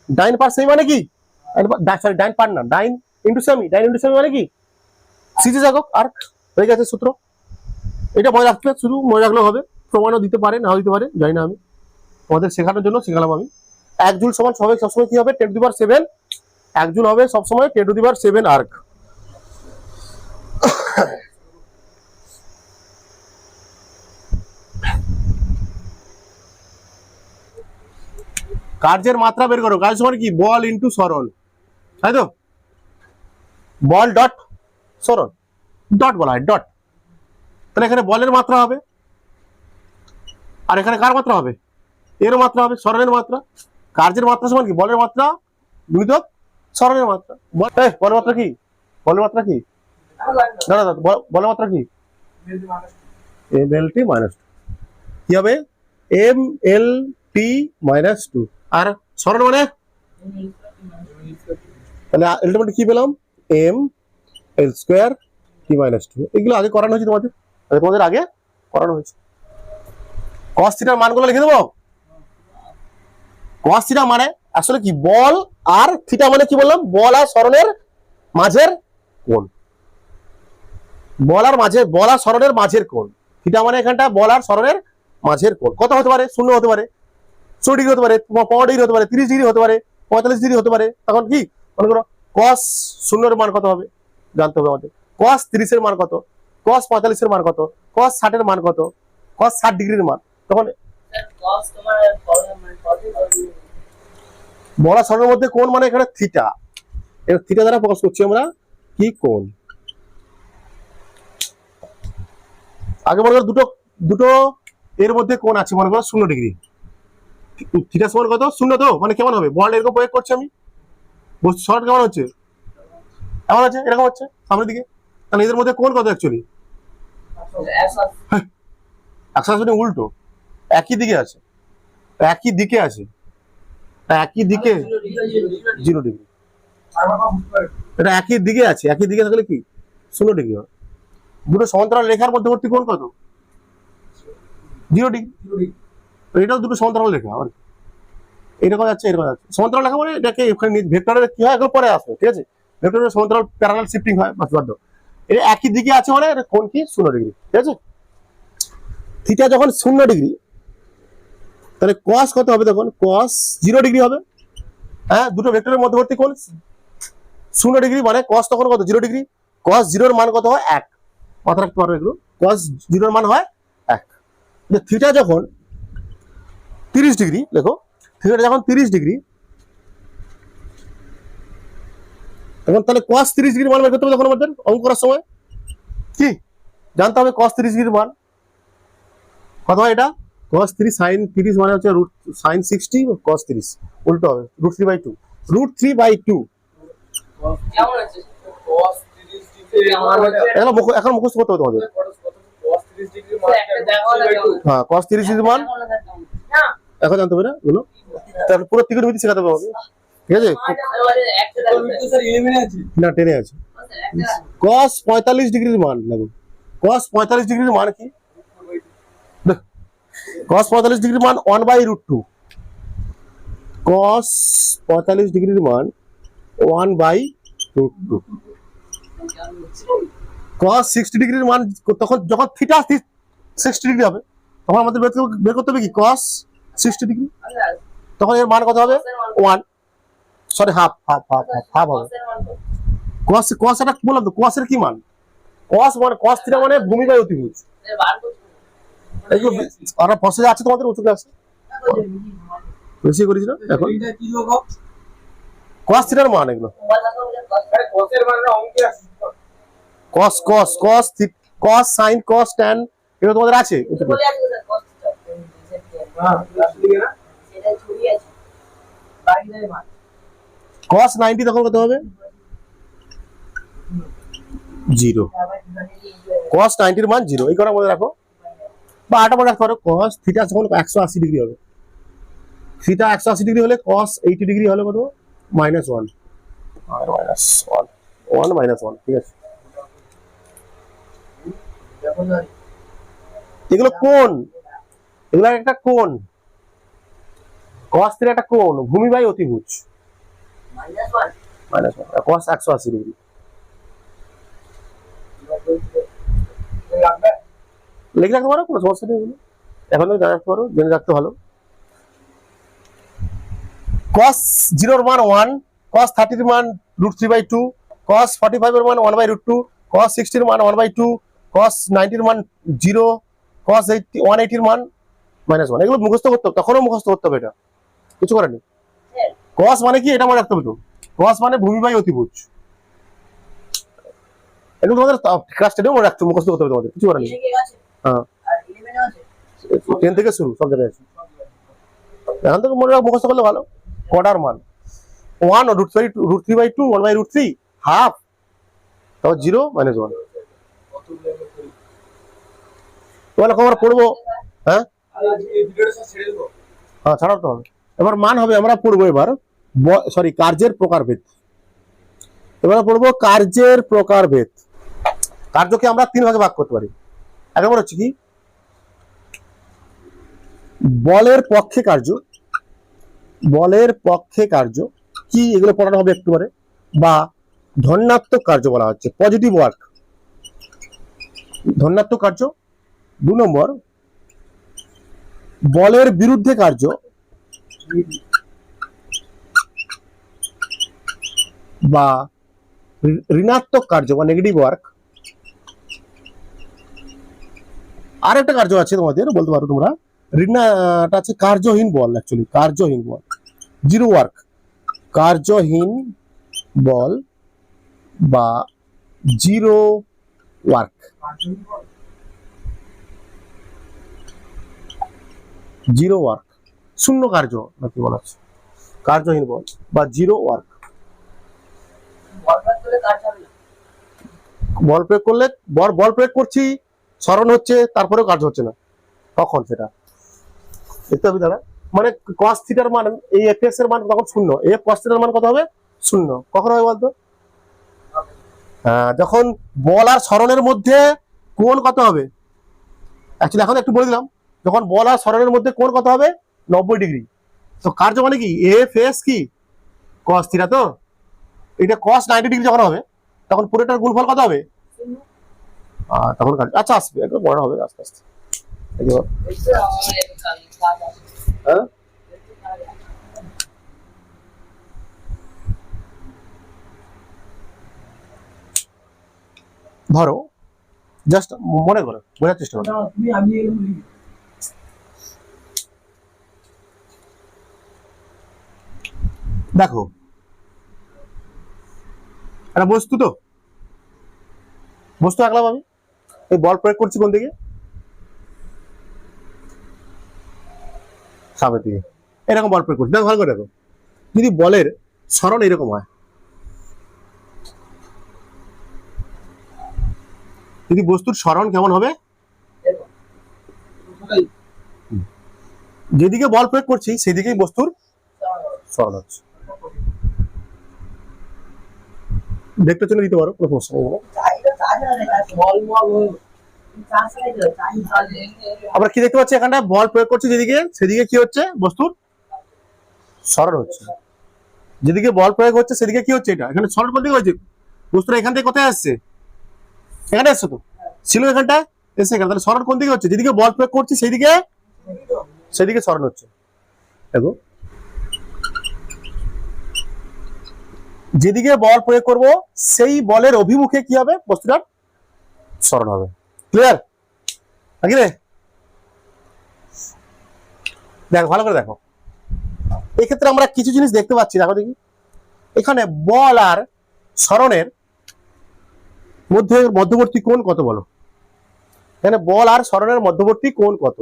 ডাইন পার সেমি মানে কি? সরি ডাইন পার না, ডাইন ইনটু সেমি। ডাইন ইনটু সেমি মানে কি? সিজিএস একক আর্ক। হয়ে গেছে সূত্র। এটা মনে রাখতে, শুধু মনে রাখলেও হবে, প্রমাণও দিতে পারে, নাও দিতে পারে, জানি না আমি, তোমাদের শেখানোর জন্য শেখালাম আমি। 1 জুল সমান সবসময় কি হবে? 10 টু দি পাওয়ার 7। 1 জুল হবে সবসময় 10 টু দি পাওয়ার 7 আর্ক। কার্যের মাত্রা বের করো। কার্য সমান কি? বল ইনটু সরণ, তাই তো? বল ডট সরণ, ডট বলা হয়, ডট। তাহলে এখানে বলের মাত্রা হবে, আর এখানে কার মাত্রা হবে? এর মাত্রা হবে, সরণের মাত্রা। কার্যের মাত্রা সমান কি? বলের মাত্রা গুণিতক সরণের মাত্রা। বলের মাত্রা কি? বলের মাত্রা কি? দাদা বলের মাত্রা কি? এম এল টি মাইনাস 2। কি হবে? এম এল টি মাইনাস 2। আর সরণ মানে? তাহলে আলটিমেটলি কি পেলাম? এম এল স্কোয়ার টি মাইনাস 2। এগুলো আগে করানো হয়েছে তোমাদের আগে করানো হয়েছে। কস থিটার মানগুলো লিখে দেবো। কস থিটা মানে আসলে কি? বল আর থিটা মানে কি বললাম? বল আর সরণের মাঝের কোণ। বল আর সরণের মাঝের কোণ। থিটা মানে এখানটা বল আর সরণের মাঝের কোণ। কত হতে পারে? 0 হতে পারে, 100 ডিগ্রি হতে পারে, 15 ডিগ্রি হতে পারে, 30 ডিগ্রি হতে পারে, 45 ডিগ্রি হতে পারে। তখন কি মনে করো কস 0 এর মান কত হবে জানতে হবে আমাদের। কস 30 এর মান কত? কস 45 এর মান কত? কস 60 এর মান কত? কস 60 ডিগ্রির মান। তখন বল আর সরণের মধ্যে কোণ মানে এখানে থিটা। থিটা দ্বারা প্রকাশ করছি আমরা কি কোণ। আগে মনে করো দুটো এর মধ্যে কোণ আছে, মনে করো 0 ডিগ্রি। থিটা সমান কত? 0 তো, মানে কেমন হবে? বল এরকম প্রয়োগ করছি আমি, সরণ কেমন হচ্ছে? এমন আছে, এরকম হচ্ছে সামনের দিকে। তাহলে এদের মধ্যে কোন কত অ্যাকচুয়ালি? 180 উল্টো, একই দিকে আছে, একই দিকে আছে, একই দিকে 0 ডিগ্রি। এটা একই দিকে আছে, একই দিকে থাকলে কি 0 ডিগ্রি হয়। দুটো সমান্তরাল রেখার মধ্যবর্তী কোণ কত? 0 ডিগ্রি। এটাও দুটো সমান্তরাল রেখা, আবার এরকম যাচ্ছে, এরকম যাচ্ছে। সমান্তরাল রেখা মানে এটাকে ওখানে ভেক্টরের কি হয় এগুলো পরে আসবে, ঠিক আছে? ভেক্টরের সমান্তরাল প্যারালাল শিফটিং হয় বাধ্য। এটা একই দিকে আছে মানে কোণ কি 0 ডিগ্রি, ঠিক আছে? থিটা যখন 0 ডিগ্রি তাহলে cos কত হবে? তখন cos 0 ডিগ্রি হবে। হ্যাঁ, দুটো ভেক্টরের মধ্যবর্তী কোণ 0 ডিগ্রি মানে cos তখন কত? 0 ডিগ্রি। cos 0 এর মান কত হয়? 1। মাথা রাখতে পারবে এগুলো। cos 0 এর মান হয় 1। যে থিটা যখন 30 ডিগ্রি, দেখো থিটা যখন 30 ডিগ্রি তখন তাহলে cos 30 ডিগ্রি মান বের করতে হবে। তখন আমাদের অঙ্ক করার সময় কি জানতে হবে? cos 30 ডিগ্রির মান কত হয়? এটা cos 30 sin 30 মানে হচ্ছে sin 60 cos 30 উল্টো হবে √3/2। √3/2 কেমন আছে? cos 30 ডিগ্রি এখন মুখস্থ করতে হবে তোমাদের। cos 30 ডিগ্রি মান হ্যাঁ, cos 30 ডিগ্রির মান এখন জানতে হবে না এগুলো, তারপর পুরো ত্রিকোণমিতি শেখাতে হবে আমাকে, ঠিক আছে? স্যার 11 আছে না 10 এ আছে। cos 45 ডিগ্রির মান লাগবে। cos 45 ডিগ্রির মান কি? cos 45 ডিগ্রির মান 1/√2। cos 45 ডিগ্রির মান 1/√2। cos 60 ডিগ্রির মান তখন যখন থিটা 60 ডিগ্রি হবে তখন আমাদের বের করতে হবে কি cos 60 ডিগ্রি। তখন এর মান কত হবে? 1, সরি হাফ হবে। cos এটা কি বললাম তো? cos এর কি মান? cos মানে cos থিটা মানে ভূমি বাই অতিভুজ। এগুলো আর প্রসেসে আছে তোমাদের উঁচুতে আছে, বেশি করিস না এখন। এটা কি লোক cos থিটার মান এগুলো, আরে cos এর মানে অঙ্কে আছে cos sin cos tan এগুলো তোমাদের আছে উঁচুতে। হ্যাঁ লাস্ট দিকে না সেটা ছড়িয়ে আছে বাইরে মান cos 90 তখন কত হবে? 0। cos 90 এর মান 0, এই কথা মনে রাখো বা আটা মনে রাখতে পারো। cos থিটা যখন 180 ডিগ্রি হবে, থিটা 180 ডিগ্রি হলে cos 80 ডিগ্রি হলে কত? -1 আর -1 ঠিক আছে? এগুলো কোণ, এগুলো একটা কোণ। cos থিটা একটা কোণ, ভূমি বাই অতিভুজ। -1 cos 180 ডিগ্রি লাগবে লিখে রাখতে পারো, কোনো সমস্যা নেই। এখন তুমি জানা রাখতে পারো, জেনে রাখতে ভালো। cos 0 এর মান 1, cos 30 এর মান √3/2, cos 45 এর মান 1/√2, cos 60 এর মান 1/2, cos 90 এর মান 0, cos 180 এর মান -1। এগুলো মুখস্থ করতে হবে, তখনও মুখস্থ করতে হবে, এটা কিছু করার নেই। cos মানে কি এটা মনে রাখতে হবে তো? cos মানে ভূমি বাই অতিভুজ। এগুলো তোমাদের ক্লাস 10 মনে রাখতে মুখস্থ করতে হবে তোমাদের, কিছু করার নেই। হ্যাঁ, 10 থেকে শুরু, সব জায়গায় আছে। এখন থেকে মনে রাখ, মুখস্থ করলে ভালো। কটার মান 1 √3/2 1/√3 হাফ, তারপর 0 -1। এবার আমরা পড়বো, হ্যাঁ এই ভিডিওটা ছেড়ে দেব হ্যাঁ ছাড়াতে হবে। এবার মান হবে, আমরা পড়বো এবার সরি কার্যের প্রকারভেদ। এবার পড়বো কার্যের প্রকারভেদ। কার্যকে আমরা 3 ভাগে ভাগ করতে পারি। এক নম্বর হচ্ছে কি বলের পক্ষে কার্য, বলের পক্ষে কার্য কি এগুলো পড়ানো হবে একটু পরে, বা ধনাত্মক কার্য বলা হচ্ছে, পজিটিভ ওয়ার্ক, ধনাত্মক কার্য। 2 নম্বর বলের বিরুদ্ধে কার্য, বা ঋণাত্মক কার্য বা নেগেটিভ ওয়ার্ক। আর একটা কার্য আছে তোমাদের, বলতে পারো তোমরা ঋণটা আছে কার্যহীন বল, অ্যাকচুয়ালি কার্যহীন বল, জিরো ওয়ার্ক, কার্যহীন বল বা জিরো ওয়ার্ক। জিরো ওয়ার্ক শূন্য কার্য নাকি বলা হচ্ছে, কার্যহীন বল বা জিরো ওয়ার্ক। বল প্রয়োগ করলে বল প্রয়োগ করছি, সরণ হচ্ছে, তারপরেও কাজ হচ্ছে না, কখন সেটা দেখতে হবে দাদা। মানে cos থিটার মান, এই fx এর মান তখন শূন্য, f cos থিটার মান কত হবে? শূন্য। কখন হবে বলতো? যখন বল আর সরণের মধ্যে কোণ কত হবে? অ্যাকচুয়ালি এখন একটু বলে দিলাম, যখন বল আর সরণের মধ্যে কোণ কত হবে? 90 ডিগ্রি। তো কার্য মানে কি? এফ এস কি cos থিটা, তো এটা cos 90 ডিগ্রি যখন হবে তখন পুরোটার গুণফল কত হবে? তখন কাজ আচ্ছা আসবে, একটু বড় হবে আস্তে আস্তে। হ্যাঁ, ধরো জাস্ট মনে করো, বোঝার চেষ্টা করো। দেখো একটা বস্তু, তো বস্তু আঁকলাম আমি, এই বল প্রয়োগ করছি কোন দিকে? সামনের দিকে। এরকম বল প্রয়োগ করছি, দেখো ভালো করে দেখো। যদি বলের সরণ এরকম হয়, যদি বস্তুর সরণ কেমন হবে? যেদিকে বল প্রয়োগ করছি সেদিকেই বস্তুর সরণ হচ্ছে। দেখতে চলে দিতে পারো, কোনো সমস্যা নেই। আমরা কি দেখতে পাচ্ছি এখানটা? বল প্রয়োগ করছি যেদিকে, সেদিকে কি হচ্ছে? বস্তুর সরণ হচ্ছে। যেদিকে বল প্রয়োগ হচ্ছে সেদিকে কি হচ্ছে? এটা এখানে সরণ কোন দিকে হচ্ছে? বস্তুটা এখান থেকে কোথায় আসছে? এখানে আসছে, তো ছিল এখানটা, এসে এখানে। তাহলে সরণ কোন দিকে হচ্ছে? যেদিকে বল প্রয়োগ করছি সেদিকে, সেদিকে সরণ হচ্ছে। দেখো, যেদিকে বল প্রয়োগ করব সেই বলের অভিমুখে কি হবে? বস্তুটার সরণ হবে। ক্লিয়ার নাকি রে? দেখো ভালো করে দেখো, এই ক্ষেত্রে আমরা কিছু জিনিস দেখতে পাচ্ছি। দেখো দেখি, এখানে বল আর সরণের মধ্যে মধ্যবর্তী কোণ কত বলো? এখানে বল আর সরণের মধ্যবর্তী কোণ কত?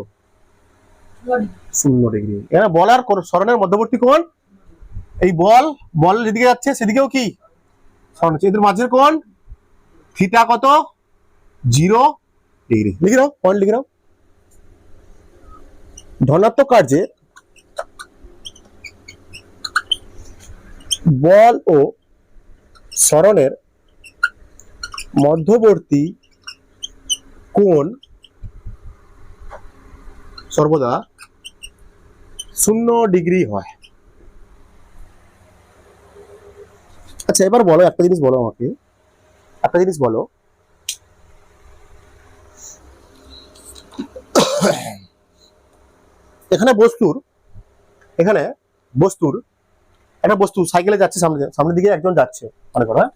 0 ডিগ্রি। এখানে বল আর সরণের মধ্যবর্তী কোণ, এই বল যেদিকে যাচ্ছে সেদিকেও কি সরণ হচ্ছে। এদের মাঝের কোণ থিটা কত? 0 ডিগ্রি। লিখে নাও, পয়েন্ট লিখে নাও। ধনাত্মক কার্যে বল ও সরণের মধ্যবর্তী কোণ সর্বদা 0 ডিগ্রি হয়। আচ্ছা এবার বলো, একটা জিনিস বলো আমাকে, একটা জিনিস বলো, এখানে বস্তুর একটা বস্তু সাইকেলে যাচ্ছে, সামনের দিকে একজন যাচ্ছে, মনে করো, হ্যাঁ,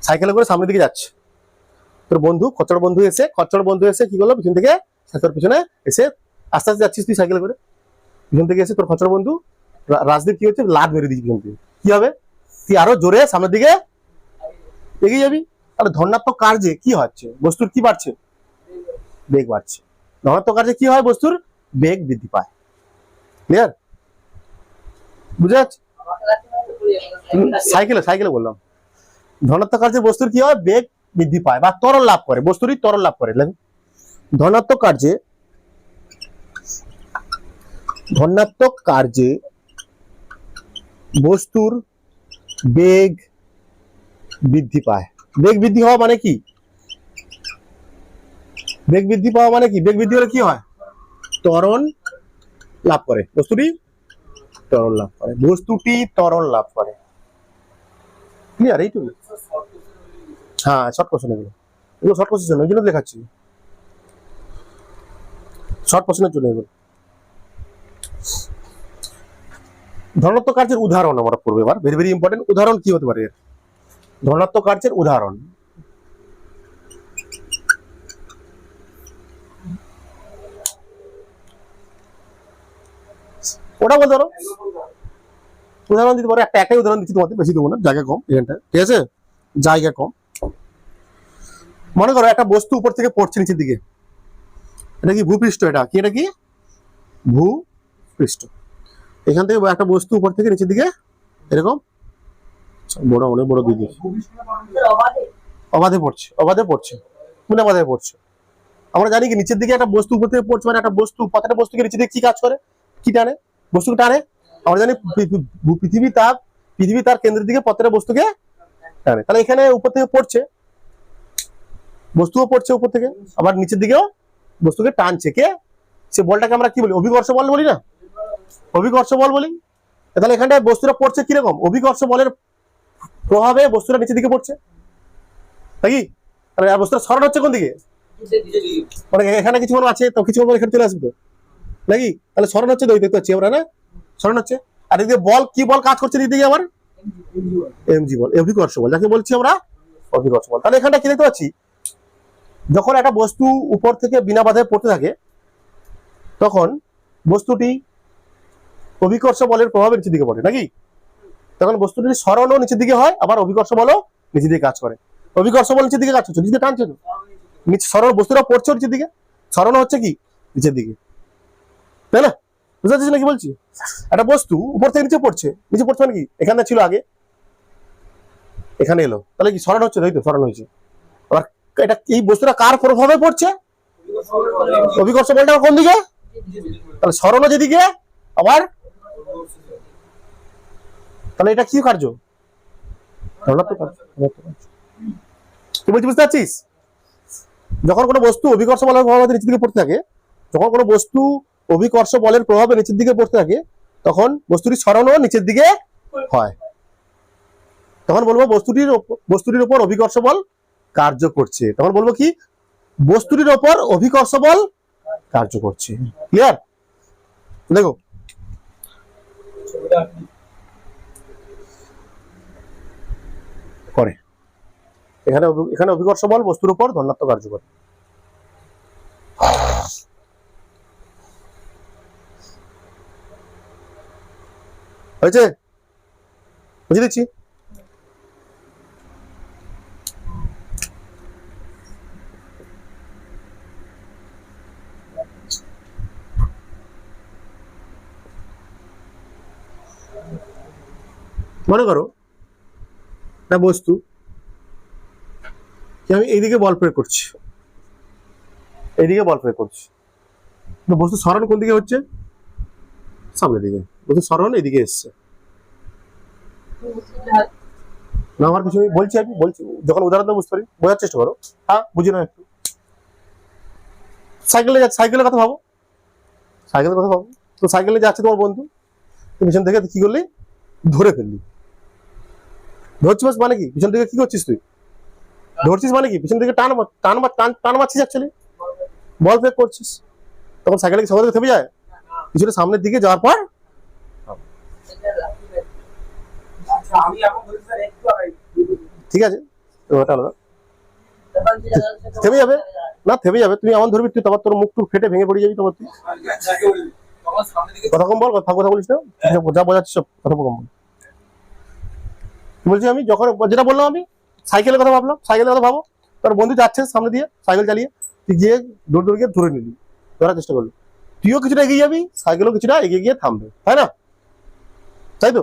সাইকেলে করে সামনের দিকে যাচ্ছে। তোর বন্ধু খচ্চর বন্ধু এসে কি করলো? পিছন থেকে তোর পিছনে এসে, আস্তে আস্তে যাচ্ছিস তুই সাইকেলে করে, পিছন থেকে এসে তোর খচ্চর বন্ধু রাজদীপ কি হচ্ছে? লাট মেরে দিচ্ছি পিছন থেকে। কি হবে? তুই আরো জোরে সামনের দিকে এগিয়ে যাবি। তাহলে ধনাত্মক কার্যে কি হচ্ছে? বস্তুর কি বাড়ছে? বেগ বাড়ছে। ধনাত্মক কার্যে কি হয়? বস্তুর বেগ বৃদ্ধি পায়। ক্লিয়ার? বুঝে যাচ্ছে? সাইকেলে বললাম। ধনাত্মক কার্যে বস্তুর কি হয়? বেগ বৃদ্ধি পায় বা ত্বরণ লাভ করে, বস্তুরই ত্বরণ লাভ করে। ধনাত্মক কার্যে বস্তুর বেগ বৃদ্ধি পায়। বেগ বৃদ্ধি হওয়া মানে কি? বেগ বৃদ্ধি পাওয়া মানে কি? বেগ বৃদ্ধি হলে কি হয়? ত্বরণ লাভ করে, বস্তুটি ত্বরণ লাভ করে, বস্তুটি ত্বরণ লাভ করে। ক্লিয়ার? এইটুকু। হ্যাঁ, শর্ট কোশ্চেন এগুলো শর্ট কোশ্চেন, ওই জন্য দেখাচ্ছি শর্ট কোশ্চেনের জন্য এগুলো। ধনাত্মক কার্যের উদাহরণ আমরা পড়বো এবার, ভেরি ভেরি ইম্পর্টেন্ট। উদাহরণ কি হতে পারে? ধনাত্মক কার্যের উদাহরণ, ওটা বলতে পারো, উদাহরণ দিতে পারো। একটাই উদাহরণ দিচ্ছি তোমাদের, বেশি দেবো না, জায়গা কম এখানটা, ঠিক আছে? জায়গা কম। মনে করো একটা বস্তু উপর থেকে পড়ছে নিচের দিকে, এটা কি ভূপৃষ্ঠ? এটা কি ভূপৃষ্ঠ। এখান থেকে একটা বস্তু উপর থেকে নিচের দিকে এরকম বড়, অনেক বড় দুই দিকে, অবাধে পড়ছে, অবাধে পড়ছে, বিনা বাধায় পড়ছে। আমরা জানি কি নিচের দিকে একটা বস্তু উপর থেকে পড়ছে, মানে একটা বস্তু, পাতাটা বস্তুকে নিচে দিকে কি কাজ করে, কি টানে, বস্তুকে টানে। আমরা জানি পৃথিবী তার কেন্দ্রের দিকে প্রত্যেকটা বস্তুকে টানে। তাহলে এখানে উপর থেকে পড়ছে, বস্তুও পড়ছে উপর থেকে, আবার নিচের দিকেও বস্তুকে টানছে কে, সে বলটাকে আমরা কি বলি, অভিকর্ষ বল বলি না, অভিকর্ষ বল বলি। তাহলে এখানটায় বস্তুটা পড়ছে কিরকম, অভিকর্ষ বলের প্রভাবে বস্তুটা নিচের দিকে পড়ছে নাকি। তাহলে বস্তুটা সরানো হচ্ছে কোন দিকে, মানে এখানে কিছু আছে তো, কিছু এখানে চলে আসবে তো নাকি। তাহলে সরানো হচ্ছে, দেখতে পাচ্ছি আমরা না, সরানো হচ্ছে। আর এদিকে বল, কি বল কাজ করছে দিকে আমার, এমজি বল, অভিকর্ষ বল যাকে বলছি আমরা অভিকর্ষ বল। তাহলে এখানটা কি দেখতে পাচ্ছি, যখন একটা বস্তু উপর থেকে বিনা বাধায় পড়তে থাকে তখন বস্তুটি অভিকর্ষ বলের প্রভাবে নিচের দিকে পড়ে নাকি। তখন বস্তুটির সরণও নিচের দিকে হয়, আবার অভিকর্ষ বলও নিচের দিকে কাজ করে। অভিকর্ষ বল নিচের দিকে কাজ করছে, নিচে টানছে তো, নিচে সরণ, বস্তুটা পড়ছে নিচের দিকে, সরণ হচ্ছে কি নিচের দিকে, তাই না? বুঝতে পারছিস না কি বলছি? একটা বস্তু উপর থেকে নিচে পড়ছে, নিচে পড়ছে মানে কি, এখানে ছিল আগে, এখানে এলো, তাহলে কি সরণ হচ্ছে, তাই তো, সরণ হয়েছে। আবার এটা এই বস্তুটা কার প্রভাবে পড়ছে, অভিকর্ষ বলটা কোন দিকে, তাহলে সরণও যেদিকে, আবার তাহলে এটা কি কার্য, তুই বলছি, বুঝতে পারছিস? যখন কোনো বস্তু অভিকর্ষ বলের প্রভাবে নিচের দিকে পড়তে থাকে, যখন কোনো বস্তু অভিকর্ষ বলের প্রভাবে নিচের দিকে পড়তে থাকে, তখন বস্তুটি সরণও নিচের দিকে হয়। তখন বলবো বস্তুটির উপর অভিকর্ষ বল কার্য করছে। তখন বলবো কি, বস্তুটির উপর অভিকর্ষ বল কার্য করছে। ক্লিয়ার? দেখো করে এখানে অভিকর্ষ বল বস্তুর উপর ধনাত্মক কার্য করে। হয়েছে? বুঝে দিচ্ছি। মনে করো একটা বস্তু, আমি এইদিকে বল প্রয়োগ করছি, এইদিকে বল প্রয়োগ করছি, বস্তু সরণ কোন দিকে হচ্ছে, সামনের দিকে, বস্তু সরণ এদিকে এসছে না। আমার কিছু বলছি, আমি বলছি, যখন উদাহরণ তো বুঝতে পারি, বোঝার চেষ্টা করো। হ্যাঁ, বুঝি না একটু। সাইকেলের কথা ভাবো, সাইকেলের কথা ভাবো। তো সাইকেলে যাচ্ছে তোমার বন্ধু, পিছন থেকে কি করলি, ধরে ফেললি। ধরছিস মানে কি, পিছন থেকে কি করছিস তুই, ধরছিস মানে কি, পিছন থেকে টান মারছিস, অ্যাকচুয়ালি বল প্রয়োগ করছিস। তখন সাইকেল কি সঙ্গে থেমে যায়, পিছনে সামনের দিকে যাওয়ার পর ঠিক আছে, ওটা আলাদা, থেমে যাবে না, থেমে যাবে। তুমি এমন ধরবি, তুই তোমার তোর মুখ টুক ফেটে ভেঙে পড়ে যাবি। তোমার তুই কথা কম বল, কথা বলিস না, যা বোঝাচ্ছিস সব কথা কম বল। বলছি আমি যখন যেটা বললাম, আমি সাইকেলের কথা ভাবলাম, সাইকেলের কথা ভাবো, তোর বন্ধু যাচ্ছে সামনে দিয়ে সাইকেল চালিয়ে, তুই গিয়ে দৌড় গিয়ে ধরে নিলি, ধরার চেষ্টা করলি, তুইও কিছুটা এগিয়ে যাবি, সাইকেলও কিছুটা এগিয়ে গিয়ে থামবে, তাই না? তাই তো?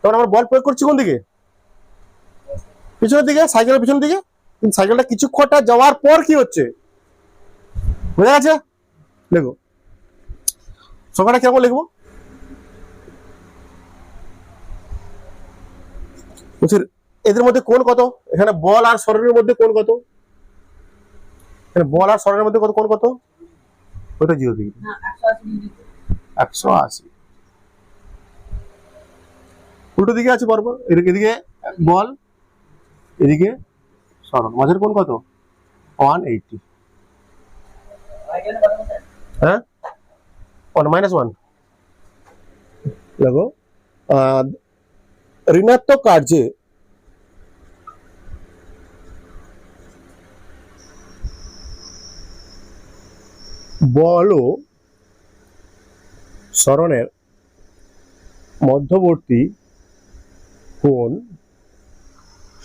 তখন আমরা বল প্রয়োগ করছি কোন দিকে, পিছনের দিকে, সাইকেলের পিছনের দিকে। কিন্তু সাইকেলটা কিছুক্ষণটা যাওয়ার পর কি হচ্ছে, বোঝা গেছে? দেখো সংখ্যাটা কিরকম লিখবো, এদের মধ্যে কোন কত, এখানে বল আর সরণের মধ্যে কোন কত, এখানে বল আর সরণের মধ্যে কত, কোন কত, ওটা 0 ডিগ্রি, 180। উল্টো দিকে আছে বরাবর, এদিকে বল, এদিকে সরণ, মাঝের কোন কত, 180। হ্যাঁ, -1 দেখো, ঋণাত্মক কার্যে বল ও সরণের মধ্যবর্তী কোণ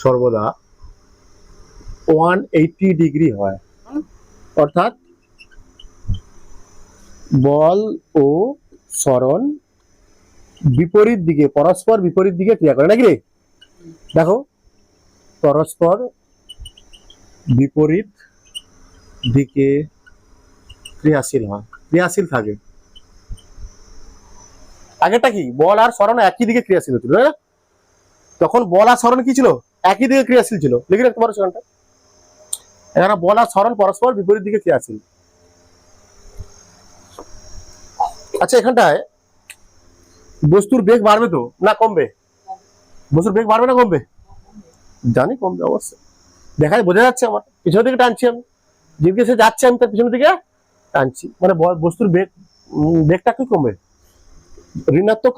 সর্বদা 180 ডিগ্রি হয়। অর্থাৎ বল ও সরণ বিপরীত দিকে, পরস্পর বিপরীত দিকে ক্রিয়া করে নাকি রে? দেখো, পরস্পর বিপরীত দিকে ক্রিয়াশীল হয়, ক্রিয়াশীল থাকে। আগেরটা কি, বল আর সরণ একই দিকে ক্রিয়াশীল ছিল, তাই না? তখন বল আর সরণ কি ছিল, একই দিকে ক্রিয়াশীল ছিল, লিখে রাখতে পারো সেখানটা। এখানে বল আর সরণ পরস্পর বিপরীত দিকে ক্রিয়াশীল। আচ্ছা, এখানটায় বস্তুর বেগ বাড়বে তো না কমবে? বস্তুর বেগ বাড়বে না কমবে? জানি কমবে অবশ্যই, দেখায় বোঝা যাচ্ছে। আমার পিছনের দিকে টানছি আমি, যেদিকে সে যাচ্ছে আমি তার পিছনের দিকে টানছি, মানে বস্তুর বেগ, বেগটা কি কমবে। ঋণাত্মক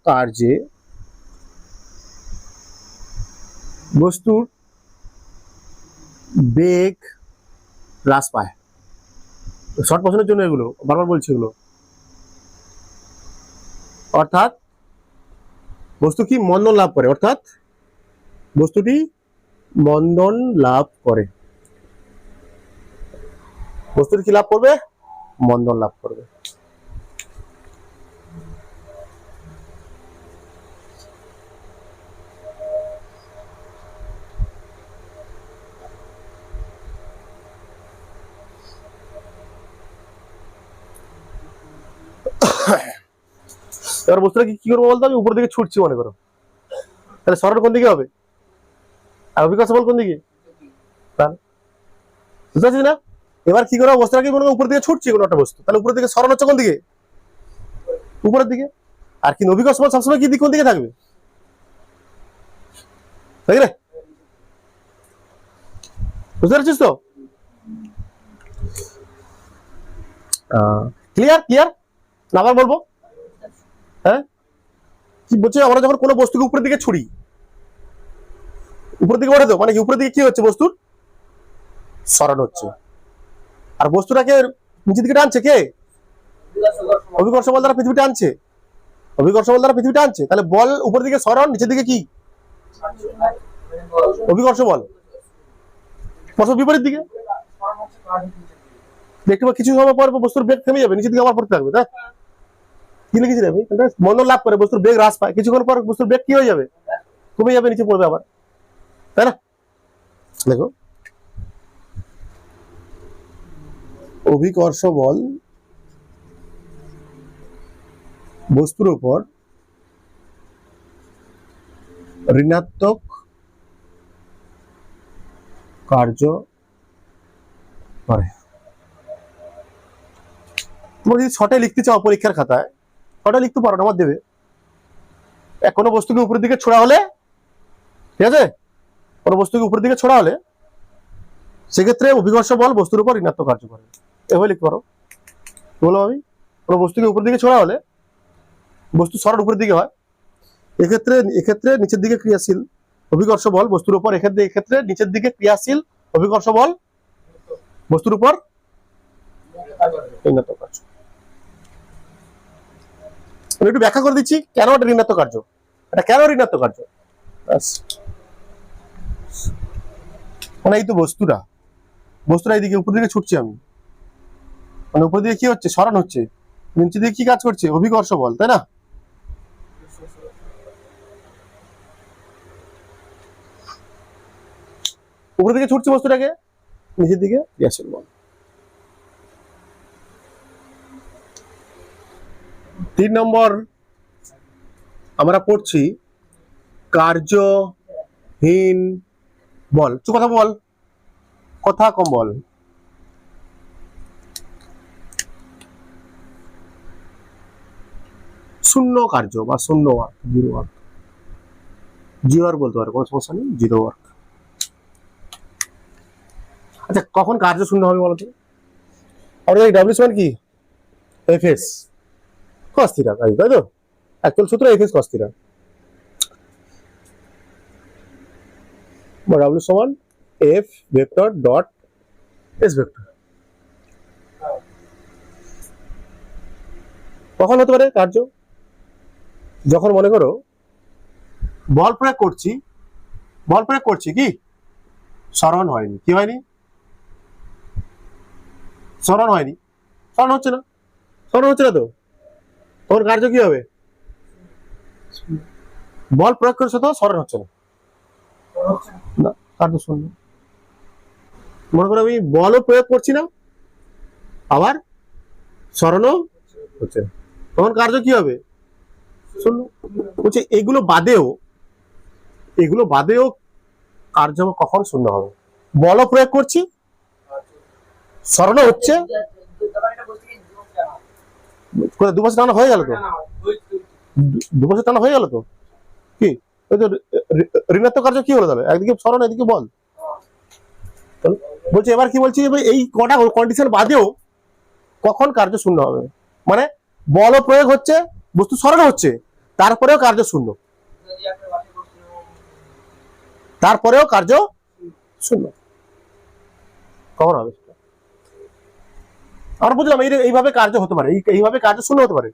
কার্যে বস্তুর বেগ হ্রাস পায়। শর্ট মোশনের জন্য এগুলো বারবার বলছি এগুলো। অর্থাৎ বস্তু কি মন্দন লাভ করে, অর্থাৎ বস্তুটি মন্দন লাভ করে। বস্তুটি কি লাভ করবে, মন্দন লাভ করবে। এবার বস্তুটা কি করবো বলতো, আমি উপর দিকে ছুটছি মনে করো, তাহলে সরণ কোন দিকে হবে, আর অভিকর্ষ বল কোন দিকে, তাহলে বুঝতে পারছিস না? এবার কি করবো, বস্তুটা কি মনে করো উপর দিকে ছুটছি কোনো একটা বস্তু, তাহলে উপরের দিকে সরণ হচ্ছে কোন দিকে, উপরের দিকে। আর কি অভিকর্ষ বল সবসময় কি দিক, কোন দিকে থাকবে, তাই না? বুঝতে পারছিস তো? ক্লিয়ার ক্লিয়ার না, আবার বলবো? হ্যাঁ, কি বলছি, আমরা যখন কোনো বস্তুকে উপরের দিকে ছুড়ি, উপরের দিকে ওঠে তো, মানে কি উপরের দিকে কি হচ্ছে, বস্তুর সরণ হচ্ছে। আর বস্তুটাকে নিচের দিকে টানছে কে, অভিকর্ষ বল দ্বারা পৃথিবী টানছে, অভিকর্ষ বল দ্বারা পৃথিবী টানছে। তাহলে বল উপরের দিকে সরণ, নিচের দিকে কি অভিকর্ষ বল, পরস্পর বিপরীত দিকে। দেখতে পাবো কিছু সময় পর বস্তুর বেগ থেমে যাবে, নিচের দিকে আবার পড়তে থাকবে, তাই কি লিখেছি রে ভাই, মন্দন লাভ করে, বস্তুর বেগ হ্রাস পায়, কিছুক্ষণ পর বস্তুর বেগ কি হয়ে যাবে, কমে যাবে, নিচে পড়বে আবার, তাই না? দেখো, অভিকর্ষ বল বস্তুর উপর ঋণাত্মক কার্য করে। তুমি যদি ছটে লিখতে চাও পরীক্ষার খাতায়, ছটে লিখতে পারো, নাম্বার দেবে। কোনো বস্তুকে উপরের দিকে ছোড়া হলে, ঠিক আছে, কোনো বস্তুকে উপরের দিকে ছোড়া হলে সেক্ষেত্রে অভিকর্ষ বল বস্তুর উপর ঋণাত্মক কার্য করে, এভাবে লিখতে পারো। বলো আমি, কোনো বস্তুকে উপরের দিকে ছোড়া হলে বস্তু সরণ উপরের দিকে হয়, এক্ষেত্রে নিচের দিকে ক্রিয়াশীল অভিকর্ষ বল বস্তুর উপর, এক্ষেত্রে নিচের দিকে ক্রিয়াশীল অভিকর্ষ বল বস্তুর উপর ঋণাত্মক কার্য। আমি একটু ব্যাখ্যা করে দিচ্ছি কেন এটা ঋণাত্মক কার্য, এটা কেন ঋণাত্মক কার্য। মানে এই তো বস্তুটা এইদিকে উপর দিকে ছুটছি আমি, মানে উপর দিকে কি হচ্ছে, সরণ হচ্ছে, নিচে দিকে কি কাজ করছে, অভিকর্ষ বল, তাই না? উপর দিকে ছুটছে বস্তুটাকে, নিচের দিকে ক্রিয়াশীল বল। 3 নম্বর আমরা পড়ছি কার্যহীন বল। কথা বল, কথা কম বল। শূন্য কার্য বা শূন্য work, zero work, zero work বলতে পারে, কোনো সমস্যা নেই, জিরো ওয়ার্ক। আচ্ছা, কখন কার্য শূন্য হবে বলতো? আমরা ডাব্লিউ সমান কি, এফ এস কস থিটা, তাই তো? অ্যাকচুয়াল সূত্র এফ এস কস থিটা, বা ডাব্লিউ সমান F vector dot S vector. কখন হতে পারে কার্য? যখন মনে করো বল প্রয়োগ করছি কি সরণ হয়নি, কি হয়নি, সরণ হয়নি, সরণ হচ্ছে না তো, তখন কার্য কি হবে, বল প্রয়োগ করছে তো সরণ হচ্ছে না, কার্য শূন্য। মনে করো আমি বলও প্রয়োগ করছি না, আবার সরণও হচ্ছে না, তখন কার্য কি হবে? শূন্য। বলছে এগুলো বাদেও কার্য কখন শূন্য হবে? বলও প্রয়োগ করছি, সরণও হচ্ছে, দু বছর টানা হয়ে গেল তো, 2 বছর টানা হয়ে গেল তো, কি ওই তো ঋণাত্মক কার্য কি হলো তাহলে? একদিকে সরণ, একদিকে বল। বলছে এবার কি বলছি, এই কটা কন্ডিশন বাদেও কখন কার্য শূন্য হবে? মানে বলও প্রয়োগ হচ্ছে, বস্তু সরণ হচ্ছে, তারপরেও কার্য শূন্য, তারপরেও কার্য শূন্য, কখন হবে? আমরা বুঝলাম এইভাবে কার্য হতে পারে, এইভাবে কার্য শূন্য হতে পারে।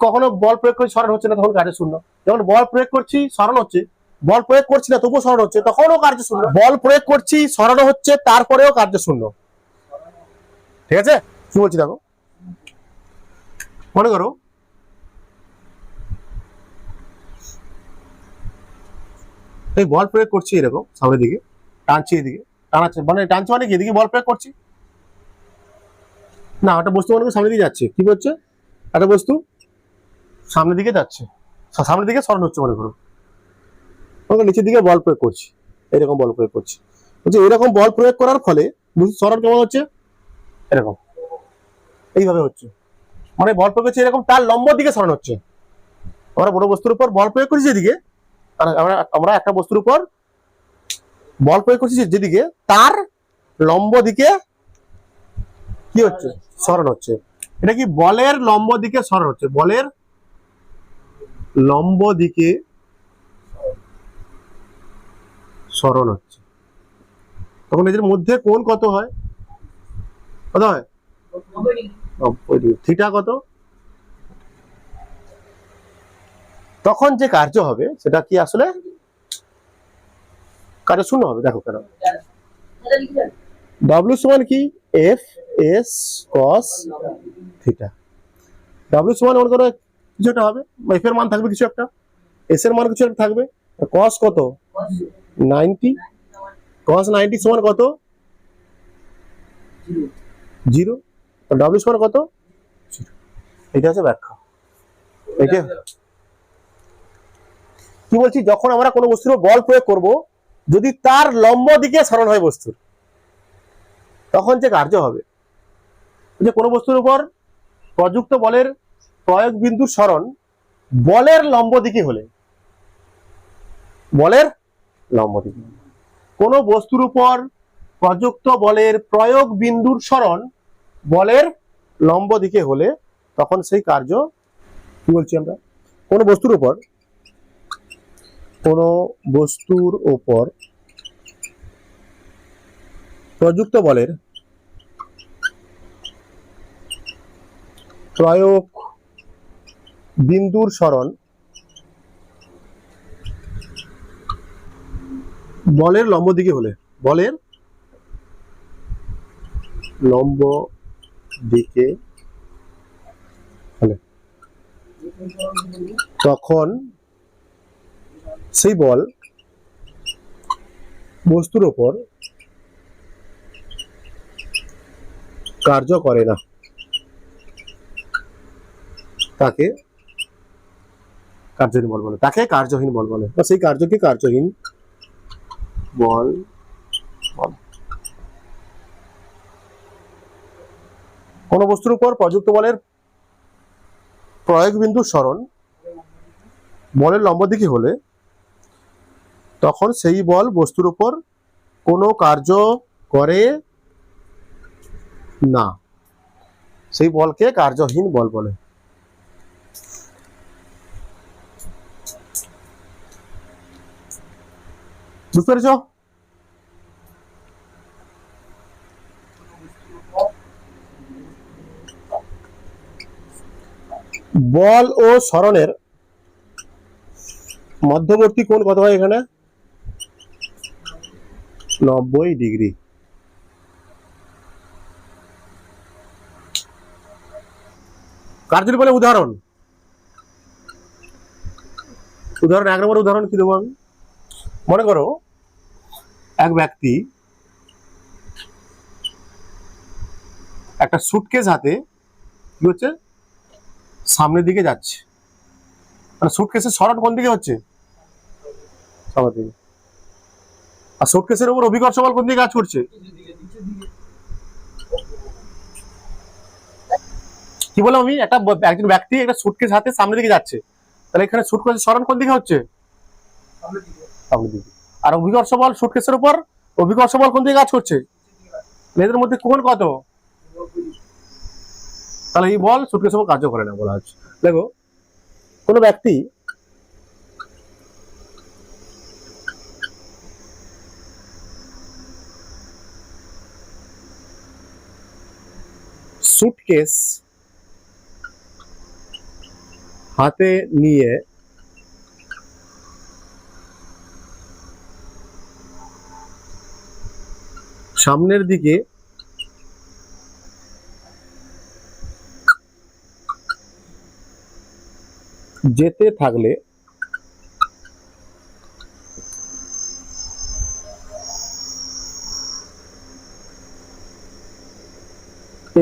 কখনো বল প্রয়োগ করছি সরণ হচ্ছে না, তখন কার্য শূন্য। যখন বল প্রয়োগ করছি সরণ হচ্ছে, বল প্রয়োগ করছি না তবুও সরণ হচ্ছে, তখনও কার্য শূন্য। বল প্রয়োগ করছি সরণ হচ্ছে, তারপরেও কার্য শূন্য। ঠিক আছে, কি বলছি দেখো, মনে করো এই বল প্রয়োগ করছি এরকম সামনের দিকে, টানছি এদিকে, টানাচ্ছে মানে টানছি মানে কি এদিকে বল প্রয়োগ করছি না, একটা বস্তু মনে করো সামনের দিকে যাচ্ছে, কি করছে, একটা বস্তু সামনের দিকে যাচ্ছে, সামনের দিকে সরণ হচ্ছে, মনে করো নিচের দিকে বল প্রয়োগ করছি, এরকম বল প্রয়োগ করছি। বলছে এরকম বল প্রয়োগ করার ফলে সরণ কেমন হচ্ছে? এরকম, এইভাবে হচ্ছে, মানে বল প্রয়োগ হচ্ছে এরকম, তার লম্ব দিকে সরণ হচ্ছে। আমরা বড় বস্তুর উপর বল প্রয়োগ করছি যেদিকে, আমরা একটা বস্তুর উপর বল প্রয়োগ করছি যেদিকে, তার লম্ব দিকে কি হচ্ছে? সরণ হচ্ছে। এটা কি বলের লম্ব দিকে সরণ হচ্ছে, বলের লম্ব দিকে সরণ হচ্ছে। তখন এদের মধ্যে কোণ কত হয়? কত হয়? 90 ডিগ্রি। থিটা কত? তখন যে কার্য হবে সেটা কি আসলে কার্য শূন্য হবে। দেখো কেন, ডব্লিউ সমান কি? F S cos theta. W সমান মনে করো কিছু একটা হবে, এফ এর মান থাকবে কিছু একটা, এস এর মান কিছু একটা থাকবে। কস কত? 90। কস 90 সমান কত? 0। ডব্লিউ সমান কত? এটা হচ্ছে ব্যাখ্যা। এটা কি বলছি, যখন আমরা কোনো বস্তুর বল প্রয়োগ করব, যদি তার লম্ব দিকে সরণ হয় বস্তুর, তখন যে কার্য হবে, যে কোনো বস্তুর উপর প্রযুক্ত বলের প্রয়োগ বিন্দু সরণ বলের লম্ব দিকে হলে, বলের লম্ব দিকে, কোন বস্তুর উপর প্রযুক্ত বলের প্রয়োগ বিন্দুর সরণ বলের লম্ব দিকে হলে, তখন সেই কার্য কি বলছি আমরা, কোন বস্তুর উপর প্রযুক্ত বলের প্রয়োগ বিন্দুর সরণ বলের লম্ব দিকে হলে, বলের লম্ব দিকে হলে, তখন সেই বল বস্তুর উপর কার্য করে না, তাকে কার্যহীন বল বলে, তাকে কার্যহীন বল বলে, বা সেই কার্যকে কার্যহীন বল বলে। কোন বস্তুর উপর প্রযুক্ত বলের প্রয়োগ বিন্দু সরণ বলের লম্ব দিকে হলে, তখন সেই বল বস্তুর উপর কোনো কার্য করে না, সেই বলকে কার্যহীন বল বলে। বুঝতে পেরেছ? বল ও সরণের মধ্যবর্তী কোণ কত হয় এখানে? 90 ডিগ্রি। কার্যের বলে উদাহরণ, 1 নম্বর উদাহরণ কি দেবো আমি? মনে করো এক ব্যক্তি একটা সুটকেস হাতে কি হচ্ছে সামনের দিকে যাচ্ছে, মানে সুটকেসের সরণ কোন দিকে হচ্ছে, সামনের দিকে। আর সুটকেসের উপর অভিকর্ষ বল কোন দিকে কাজ করছে, কি বললাম আমি, একজন ব্যক্তি একটা সুটকেস হাতে সামনের দিকে যাচ্ছে, তাহলে এখানে সুটকেসের সরণ কোন দিকে হচ্ছে, সামনের দিকে। আর অভিকর্ষ বল সুটকেসের উপর অভিকর্ষ বল কোন দিকে কাজ করছে, এদের মধ্যে কোণ কত, তাহলে এই বল সুটকেসের উপর কার্য করে না বলা হচ্ছে। দেখো কোনো ব্যক্তি সুটকেস হাতে নিয়ে সামনের দিকে যেতে থাকলে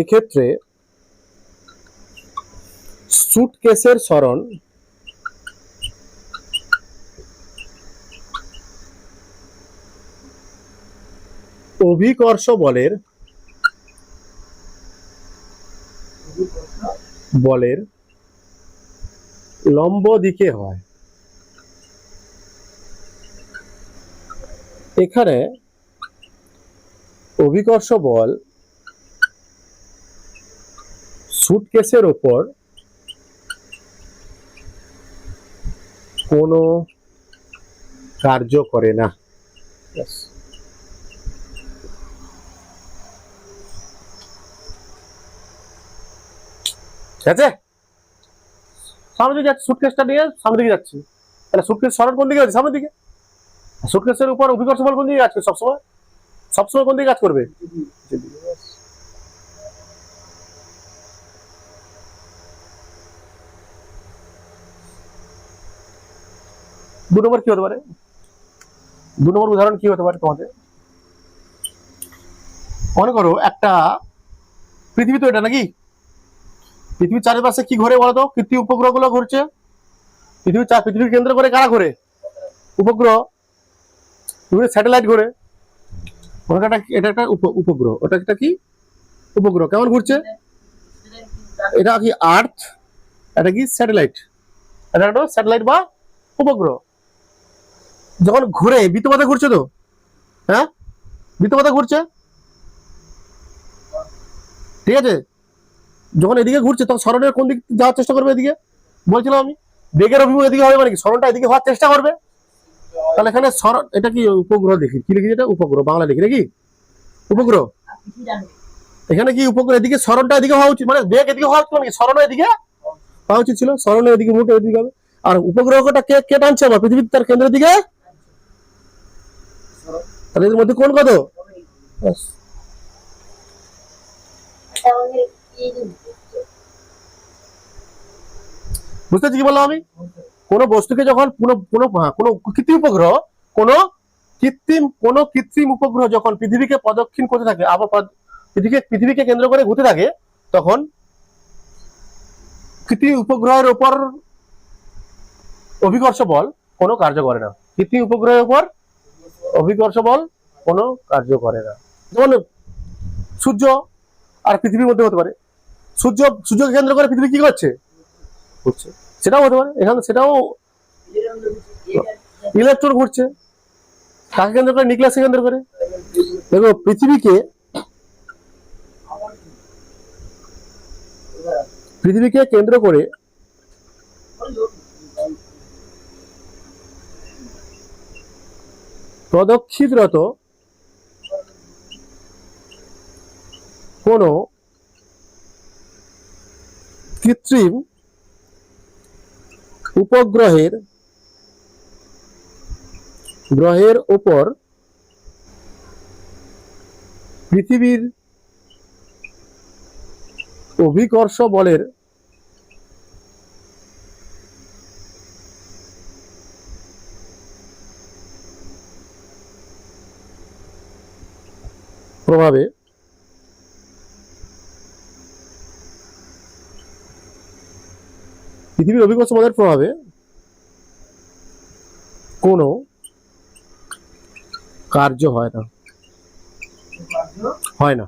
এক্ষেত্রে সুটকেসের সরণ অভিকর্ষ বলের লম্ব দিকে হয়। এখানে অভিকর্ষ বল সুটকেসের ওপর কোনো কার্য করে না। ঠিক আছে, সামনে দিকে যাচ্ছে, সুটকেসটা নিয়ে সামনে দিকে যাচ্ছে, তাহলে সুটকেস সরণ কোন দিকে আছে, সামনের দিকে। সুটকেসের উপর অভিকর্ষ বল কোন দিকে কাজ করবে, সবসময় সবসময় কোন দিকে কাজ করবে, দু নম্বর কি হতে পারে, দু নম্বর উদাহরণ কি হতে পারে তোমাদের, মনে করো একটা পৃথিবী, তো এটা নাকি পৃথিবীর চারিপাশে কি ঘোরে বলতো, কৃত্রিম উপগ্রহ গুলো ঘুরছে, পৃথিবীর কেন্দ্র করে কারা ঘোরে, উপগ্রহ, স্যাটেলাইট ঘোরে। এটা একটা উপগ্রহ, ওটা একটা কি উপগ্রহ, কেমন ঘুরছে, এটা কি আর্থ, এটা কি স্যাটেলাইট, এটা একটা স্যাটেলাইট বা উপগ্রহ। যখন ঘুরে বৃত্তপথে ঘুরছে, তো হ্যাঁ বৃত্তপথে ঘুরছে, ঠিক আছে, যখন এদিকে ঘুরছে তখন সরণের কোন দিক যাওয়ার চেষ্টা করবে, এদিকে বলছিলাম আমি, বেগের অভিমুখ এদিকে হবে, মানে কি সরণটা এদিকে হওয়ার চেষ্টা করবে। তাহলে এখানে সরণ, এটা কি উপগ্রহ, দেখি কি লিখি, এটা উপগ্রহ, বাংলা লিখি নাকি উপগ্রহ, এখানে কি উপগ্রহ, এদিকে সরণটা এদিকে হওয়া উচিত, মানে বেগ এদিকে হওয়া উচিত, মানে সরণ এদিকে হওয়া উচিত ছিল, সরণের এদিকে মুখ এদিকে হবে। আর উপগ্রহটা কে টানছে আমার, পৃথিবীর তার কেন্দ্রের দিকে, তাহলে এর মধ্যে কোণ কত, বুঝতে পারছি কি বললাম আমি, কোন বস্তুকে যখন কোনো কৃত্রিম উপগ্রহ, কোন কৃত্রিম উপগ্রহ যখন পৃথিবীকে প্রদক্ষিণ করতে থাকে, আবার পৃথিবীকে কেন্দ্র করে ঘুরতে থাকে, তখন কৃত্রিম উপগ্রহের উপর অভিকর্ষ বল কোনো কার্য করে না, কৃত্রিম উপগ্রহের উপর অভিকর্ষ বল কোনো কার্য করে না। যেমন সূর্য আর পৃথিবীর মধ্যে হতে পারে, সূর্যকে কেন্দ্র করে পৃথিবী কি করছে, ঘুরছে, সেটাও হতে পারে, এখানে সেটাও ইলেকট্রন ঘুরছে, কাকে কেন্দ্র করে, নিউক্লিয়াসকে কেন্দ্র করে। দেখো পৃথিবীকে কেন্দ্র করে প্রদক্ষিণরত কোন কৃত্রিম গ্রহের উপর পৃথিবীর অভিকর্ষ বলের প্রভাবে পৃথিবীর অভিজ্ঞ সমাজের প্রভাবে কোনো কার্য হয় না, হয় না।